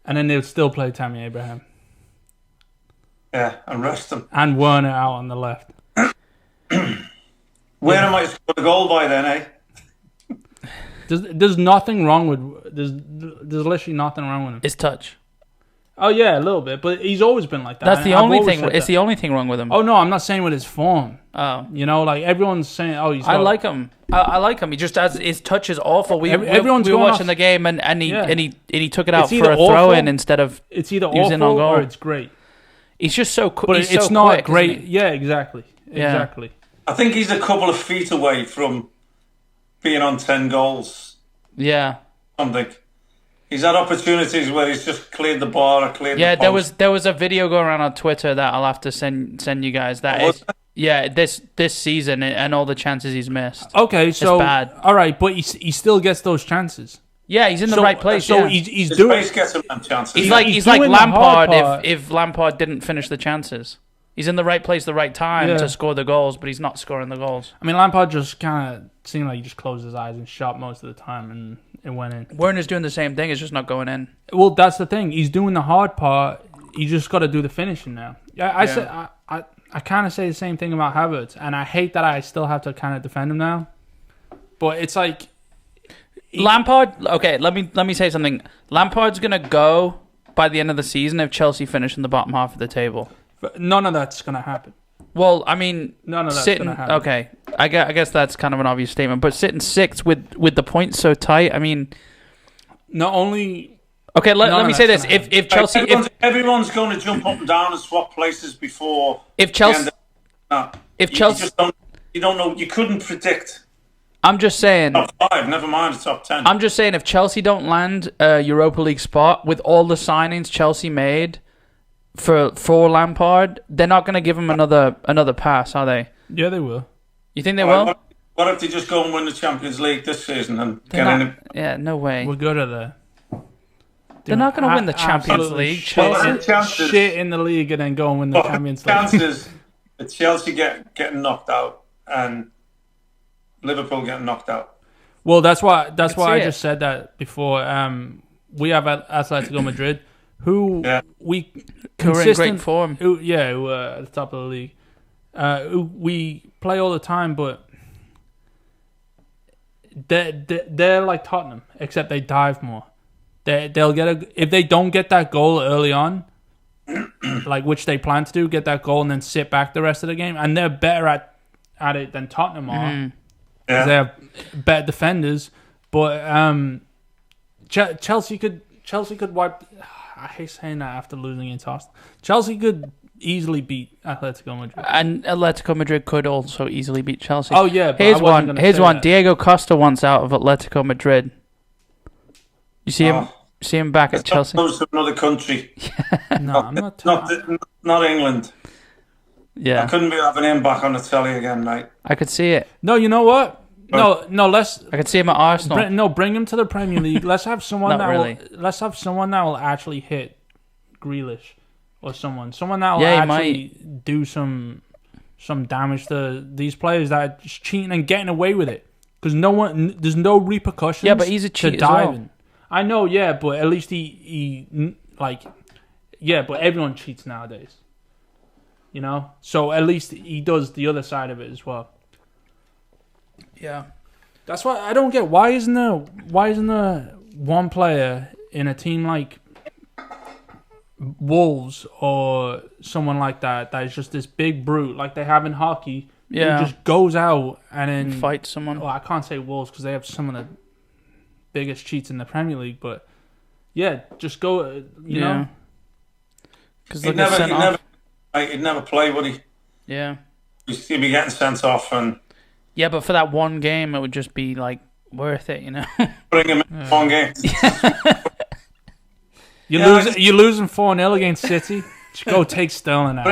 [SPEAKER 3] And then they would still play Tammy Abraham.
[SPEAKER 2] Yeah, and rest them.
[SPEAKER 3] And Werner out on the left.
[SPEAKER 2] Werner might score the goal by then, eh?
[SPEAKER 3] There's nothing wrong with... There's literally nothing wrong with him.
[SPEAKER 1] His touch.
[SPEAKER 3] Oh, yeah, a little bit. But he's always been like that.
[SPEAKER 1] That's the only thing. It's the only thing wrong with him.
[SPEAKER 3] Oh, no, I'm not saying with his form.
[SPEAKER 1] Oh.
[SPEAKER 3] You know, like, everyone's saying, oh, he's...
[SPEAKER 1] I like him. I like him. He just has... His touch is awful. We were watching the game and he took it out for a throw-in instead of...
[SPEAKER 3] It's either awful or it's great.
[SPEAKER 1] He's just so quick.
[SPEAKER 3] But it's not great. Yeah, exactly.
[SPEAKER 1] Yeah.
[SPEAKER 3] Exactly.
[SPEAKER 2] I think he's a couple of feet away from being on 10 goals.
[SPEAKER 1] Yeah.
[SPEAKER 2] Something. He's had opportunities where he's just cleared the bar or cleared the post.
[SPEAKER 1] there was a video going around on Twitter that I'll have to send you guys. This season and all the chances he's missed.
[SPEAKER 3] Okay, so
[SPEAKER 1] it's bad.
[SPEAKER 3] All right, but he still gets those chances.
[SPEAKER 1] Yeah, he's in the right place.
[SPEAKER 3] So
[SPEAKER 2] he's doing. Gets him chances.
[SPEAKER 1] He's like Lampard if Lampard didn't finish the chances. He's in the right place, the right time to score the goals, but he's not scoring the goals.
[SPEAKER 3] I mean, Lampard just kind of seemed like he just closed his eyes and shot most of the time, and it went in.
[SPEAKER 1] Werner's doing the same thing; it's just not going in.
[SPEAKER 3] Well, that's the thing. He's doing the hard part. You just got to do the finishing now. I kind of say the same thing about Havertz, and I hate that I still have to kind of defend him now. But it's like
[SPEAKER 1] Lampard. Okay, let me say something. Lampard's gonna go by the end of the season if Chelsea finish in the bottom half of the table.
[SPEAKER 3] But none of that's going to happen.
[SPEAKER 1] Well, I mean,
[SPEAKER 3] None of that's
[SPEAKER 1] sitting
[SPEAKER 3] going to happen.
[SPEAKER 1] okay. I guess that's kind of an obvious statement, but sitting sixth with the points so tight. I mean,
[SPEAKER 3] Not only...
[SPEAKER 1] okay. Let me say this:
[SPEAKER 3] that's gonna
[SPEAKER 1] if Chelsea,
[SPEAKER 2] everyone's going to jump up and down and swap places before.
[SPEAKER 1] if Chelsea, if
[SPEAKER 2] you
[SPEAKER 1] Chelsea,
[SPEAKER 2] just you don't know. You couldn't predict
[SPEAKER 1] I'm just saying.
[SPEAKER 2] top 5. Never mind the top 10.
[SPEAKER 1] I'm just saying, if Chelsea don't land a Europa League spot with all the signings Chelsea made for Lampard, they're not going to give him another pass, are they?
[SPEAKER 3] Yeah, they will.
[SPEAKER 1] You think they will?
[SPEAKER 2] What if they just go and win the Champions League this season and
[SPEAKER 1] They're
[SPEAKER 2] get
[SPEAKER 1] not-
[SPEAKER 2] in?
[SPEAKER 1] Yeah, no way.
[SPEAKER 3] We'll go to the...
[SPEAKER 1] They're not going to win the Champions
[SPEAKER 3] Absolutely
[SPEAKER 1] League.
[SPEAKER 3] Shit,
[SPEAKER 1] Chelsea.
[SPEAKER 2] Chances.
[SPEAKER 3] shit in the league and then go and win the Champions League.
[SPEAKER 2] Chances that Chelsea getting knocked out and Liverpool getting knocked out.
[SPEAKER 3] Well, that's why
[SPEAKER 1] see
[SPEAKER 3] I
[SPEAKER 1] it.
[SPEAKER 3] just said that before. We have Atletico Madrid, who
[SPEAKER 2] Yeah.
[SPEAKER 3] we
[SPEAKER 1] Who are in great
[SPEAKER 3] consistent
[SPEAKER 1] form.
[SPEAKER 3] who are at the top of the league. Who we play all the time, but they're like Tottenham, except they dive more. They'll get if they don't get that goal early on, like which they plan to do, get that goal and then sit back the rest of the game, and they're better at it than Tottenham are.
[SPEAKER 1] Mm-hmm.
[SPEAKER 2] Yeah.
[SPEAKER 3] They have better defenders, but Chelsea could wipe. I hate saying that after losing against Arsenal. Chelsea could easily beat Atletico Madrid.
[SPEAKER 1] And Atletico Madrid could also easily beat Chelsea.
[SPEAKER 3] Oh yeah, but
[SPEAKER 1] Here's
[SPEAKER 3] I wasn't
[SPEAKER 1] one.
[SPEAKER 3] gonna
[SPEAKER 1] Here's
[SPEAKER 3] say
[SPEAKER 1] one.
[SPEAKER 3] that.
[SPEAKER 1] Diego Costa wants out of Atletico Madrid. You see him?
[SPEAKER 2] Oh.
[SPEAKER 1] See him back at Chelsea?
[SPEAKER 2] Goes to another country,
[SPEAKER 3] No, I'm not.
[SPEAKER 2] not England. I
[SPEAKER 1] Yeah,
[SPEAKER 2] couldn't be having him back on the telly again, mate.
[SPEAKER 1] I could see it.
[SPEAKER 3] No, you know what? No. Let's
[SPEAKER 1] I could see him at Arsenal.
[SPEAKER 3] bring him to the Premier League. Let's have someone
[SPEAKER 1] Not really.
[SPEAKER 3] Let's have someone that will actually hit Grealish or someone that will
[SPEAKER 1] Yeah, he
[SPEAKER 3] actually do some damage to these players that are just cheating and getting away with it. Because there's no repercussions.
[SPEAKER 1] Yeah, but he's a cheat
[SPEAKER 3] to
[SPEAKER 1] as well.
[SPEAKER 3] diving. I know, yeah, but at least he but everyone cheats nowadays. You know, so at least he does the other side of it as well.
[SPEAKER 1] Yeah.
[SPEAKER 3] That's why I don't get why isn't there one player in a team like Wolves or someone like that is just this big brute like they have in hockey.
[SPEAKER 1] Yeah.
[SPEAKER 3] Who just goes out and then
[SPEAKER 1] Fight someone.
[SPEAKER 3] Well, I can't say Wolves because they have some of the biggest cheats in the Premier League, but yeah, just go. You know,
[SPEAKER 1] Because
[SPEAKER 2] He'd never play, would he?
[SPEAKER 1] Yeah.
[SPEAKER 2] He'd be getting sent off and
[SPEAKER 1] Yeah, but for that one game, it would just be like worth it, you know.
[SPEAKER 2] bring him in one game.
[SPEAKER 3] you're losing 4-0 against City. Just go take Sterling out.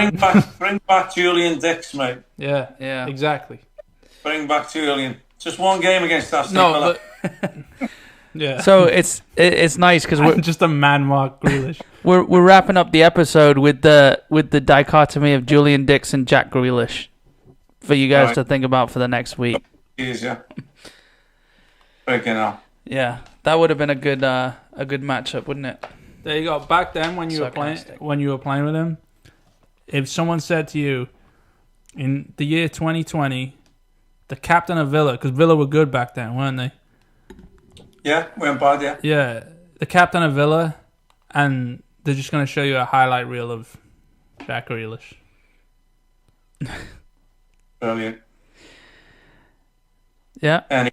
[SPEAKER 2] Bring back Julian Dix, mate.
[SPEAKER 3] Yeah,
[SPEAKER 1] Yeah.
[SPEAKER 3] exactly.
[SPEAKER 2] Bring back Julian. Just one game against Aston Villa.
[SPEAKER 3] but yeah.
[SPEAKER 1] So it's nice because
[SPEAKER 3] I'm just a man mark Grealish.
[SPEAKER 1] we're wrapping up the episode with the dichotomy of Julian Dix and Jack Grealish for you guys
[SPEAKER 2] Right.
[SPEAKER 1] to think about for the next week.
[SPEAKER 2] Jeez, yeah. Freaking hell.
[SPEAKER 1] Yeah, that would have been a good matchup, wouldn't it?
[SPEAKER 3] There you go. Back then, when you
[SPEAKER 1] Sarcastic.
[SPEAKER 3] were playing with him, if someone said to you, in the year 2020, the captain of Villa, because Villa were good back then, weren't they?
[SPEAKER 2] Yeah, went bad, yeah.
[SPEAKER 3] Yeah, the captain of Villa, and they're just going to show you a highlight reel of Jack Grealish.
[SPEAKER 2] Brilliant.
[SPEAKER 1] Yeah,
[SPEAKER 2] Anyway,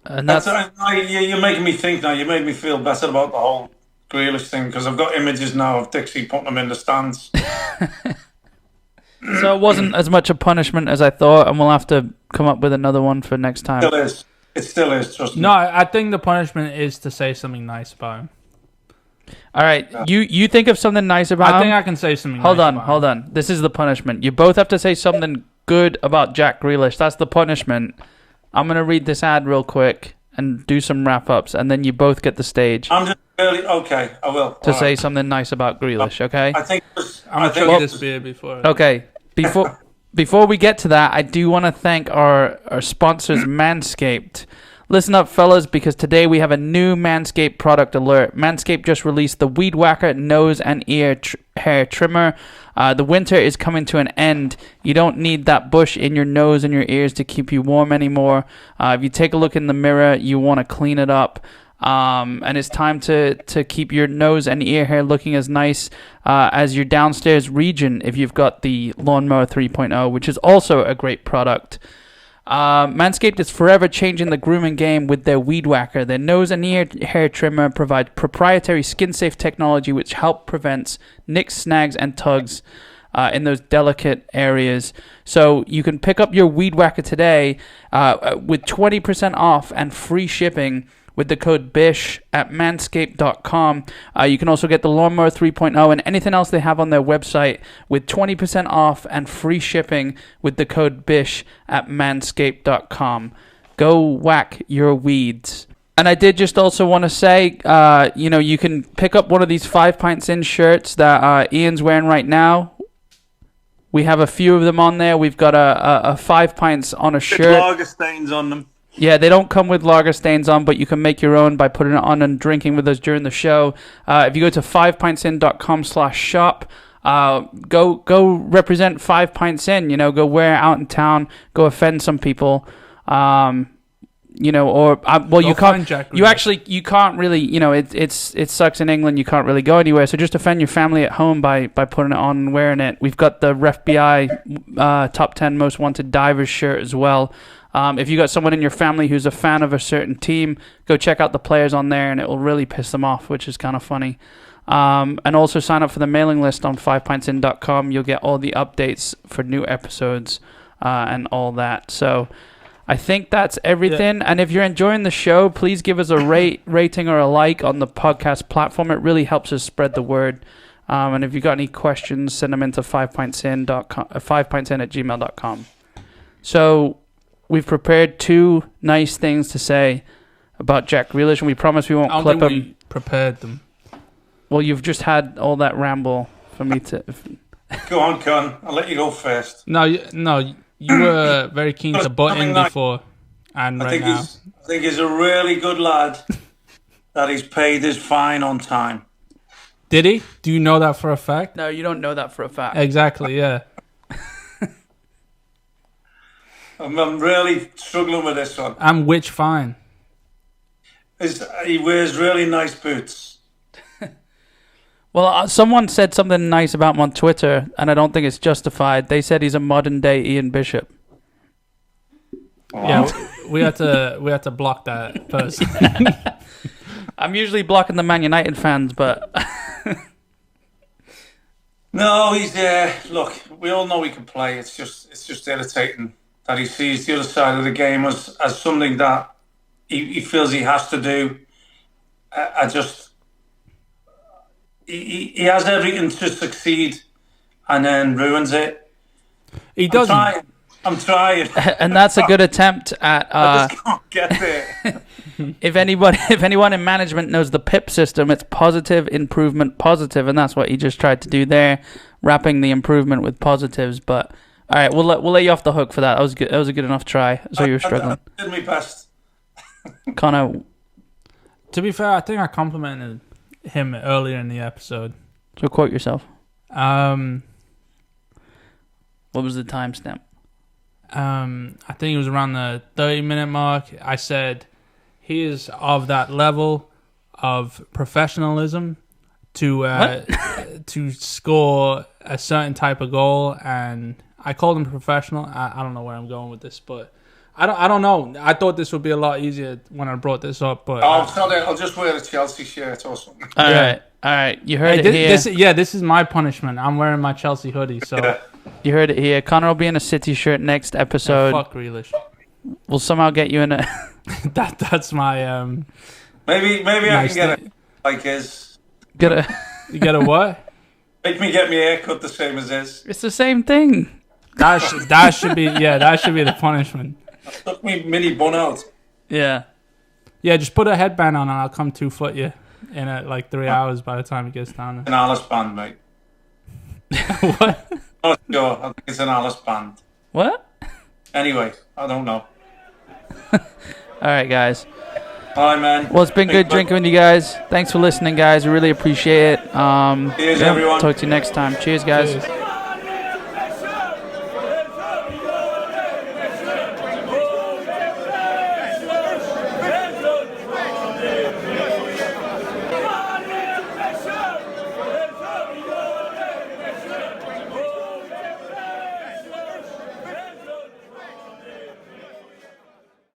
[SPEAKER 1] and that's
[SPEAKER 2] you're making me think now. You made me feel better about the whole Grealish thing because I've got images now of Dixie putting them in the stands.
[SPEAKER 1] so it wasn't as much a punishment as I thought, and we'll have to come up with another one for next time.
[SPEAKER 2] Still is. It still is, trust me.
[SPEAKER 3] No, I think the punishment is to say something nice about him.
[SPEAKER 1] All right, you think of something nice about
[SPEAKER 3] I think
[SPEAKER 1] him.
[SPEAKER 3] I can say something
[SPEAKER 1] Hold
[SPEAKER 3] nice
[SPEAKER 1] on,
[SPEAKER 3] about
[SPEAKER 1] hold on. This is the punishment. You both have to say something good about Jack Grealish. That's the punishment. I'm going to read this ad real quick and do some wrap-ups, and then you both get the stage
[SPEAKER 2] I'm just really... Okay, I will.
[SPEAKER 1] to
[SPEAKER 2] All
[SPEAKER 1] say
[SPEAKER 2] right.
[SPEAKER 1] something nice about Grealish, okay?
[SPEAKER 2] I think... it was-
[SPEAKER 3] I'm
[SPEAKER 2] I
[SPEAKER 3] going to
[SPEAKER 2] think
[SPEAKER 3] chug
[SPEAKER 2] it
[SPEAKER 3] this
[SPEAKER 2] was-
[SPEAKER 3] beer before.
[SPEAKER 1] Okay, before we get to that, I do want to thank our sponsors, Manscaped. Listen up, fellas, because today we have a new Manscaped product alert. Manscaped just released the Weed Whacker nose and ear hair trimmer. The winter is coming to an end. You don't need that bush in your nose and your ears to keep you warm anymore. If you take a look in the mirror, you want to clean it up. And it's time to keep your nose and ear hair looking as nice as your downstairs region if you've got the Lawnmower 3.0, which is also a great product. Manscaped is forever changing the grooming game with their Weed Whacker. Their nose and ear hair trimmer provides proprietary skin-safe technology which help prevent nicks, snags, and tugs in those delicate areas. So you can pick up your Weed Whacker today with 20% off and free shipping with the code BISH at manscaped.com. You can also get the Lawnmower 3.0 and anything else they have on their website with 20% off and free shipping with the code BISH at manscaped.com. Go whack your weeds. And I did just also want to say, you can pick up one of these 5 Pints In shirts that Ian's wearing right now. We have a few of them on there. We've got a 5 Pints on a shirt.
[SPEAKER 2] Lager stains on them.
[SPEAKER 1] Yeah, they don't come with lager stains on, but you can make your own by putting it on and drinking with us during the show. If you go to 5pintsin.com/shop, go represent 5 Pints In. Go wear it out in town. Go offend some people. You can't.
[SPEAKER 3] Jack
[SPEAKER 1] You can't really. It sucks in England. You can't really go anywhere. So just offend your family at home by putting it on and wearing it. We've got the FBI top 10 most wanted divers shirt as well. If you got someone in your family who's a fan of a certain team, go check out the players on there, and it will really piss them off, which is kind of funny. And also sign up for the mailing list on 5pintsin.com. You'll get all the updates for new episodes and all that. So I think that's everything. Yeah. And if you're enjoying the show, please give us a rating or a like on the podcast platform. It really helps us spread the word. And if you've got any questions, send them into 5pintsin@gmail.com. So we've prepared 2 nice things to say about Jack Grealish, and we promise we won't clip him.
[SPEAKER 3] We prepared them.
[SPEAKER 1] Well, you've just had all that ramble for me to.
[SPEAKER 2] Go on, Con. I'll let you go first.
[SPEAKER 3] No, you were very keen to butt in before, and
[SPEAKER 2] I think he's a really good lad that he's paid his fine on time.
[SPEAKER 3] Did he? Do you know that for a fact?
[SPEAKER 1] No, you don't know that for a fact.
[SPEAKER 3] Exactly. Yeah.
[SPEAKER 2] I'm really struggling with this one.
[SPEAKER 3] And which fine?
[SPEAKER 2] He wears really nice boots.
[SPEAKER 1] Well, someone said something nice about him on Twitter, and I don't think it's justified. They said he's a modern-day Ian Bishop.
[SPEAKER 2] Wow.
[SPEAKER 3] Yeah, we had to block that person.
[SPEAKER 1] I'm usually blocking the Man United fans, but
[SPEAKER 2] no, he's look, we all know he can play. It's just irritating that he sees the other side of the game as something that he feels he has to do. He has everything to succeed and then ruins it.
[SPEAKER 3] He doesn't.
[SPEAKER 2] I'm trying.
[SPEAKER 1] And that's a good attempt at.
[SPEAKER 2] I just can't get there.
[SPEAKER 1] If anyone in management knows the PIP system, it's positive, improvement, positive, and that's what he just tried to do there, wrapping the improvement with positives. But all right, we'll let you off the hook for that. That was good. That was a good enough try. So you were struggling.
[SPEAKER 2] I did my best.
[SPEAKER 1] Connor.
[SPEAKER 3] To be fair, I think I complimented him earlier in the episode.
[SPEAKER 1] So quote yourself.
[SPEAKER 3] What
[SPEAKER 1] was the timestamp?
[SPEAKER 3] I think it was around the 30-minute mark. I said he is of that level of professionalism to score a certain type of goal, and I called him professional. I don't know where I'm going with this, but I don't know. I thought this would be a lot easier when I brought this up, but
[SPEAKER 2] I'll just wear a Chelsea shirt or something.
[SPEAKER 1] All right. You heard it here.
[SPEAKER 3] This is my punishment. I'm wearing my Chelsea hoodie, so.
[SPEAKER 2] Yeah.
[SPEAKER 1] You heard it here. Connor will be in a City shirt next episode.
[SPEAKER 3] Fuck Grealish.
[SPEAKER 1] We'll somehow get you in a.
[SPEAKER 3] That's my
[SPEAKER 2] Maybe I can get it like his.
[SPEAKER 3] You get a what?
[SPEAKER 2] Make me get my hair cut the same as his.
[SPEAKER 1] It's the same thing.
[SPEAKER 3] That should be the punishment.
[SPEAKER 2] I took me mini bun out.
[SPEAKER 1] Yeah.
[SPEAKER 3] Yeah, just put a headband on and I'll come 2-foot you in like 3 hours by the time it gets down there.
[SPEAKER 2] An Alice band, mate.
[SPEAKER 3] What?
[SPEAKER 2] Not sure. I think it's an Alice band.
[SPEAKER 1] What?
[SPEAKER 2] Anyway, I don't know.
[SPEAKER 1] All right, guys.
[SPEAKER 2] Hi, man.
[SPEAKER 1] Well, it's been good drinking with you guys. Thanks for listening, guys. We really appreciate it.
[SPEAKER 2] Cheers, everyone.
[SPEAKER 1] Talk to you next time. Cheers, guys.
[SPEAKER 3] Cheers.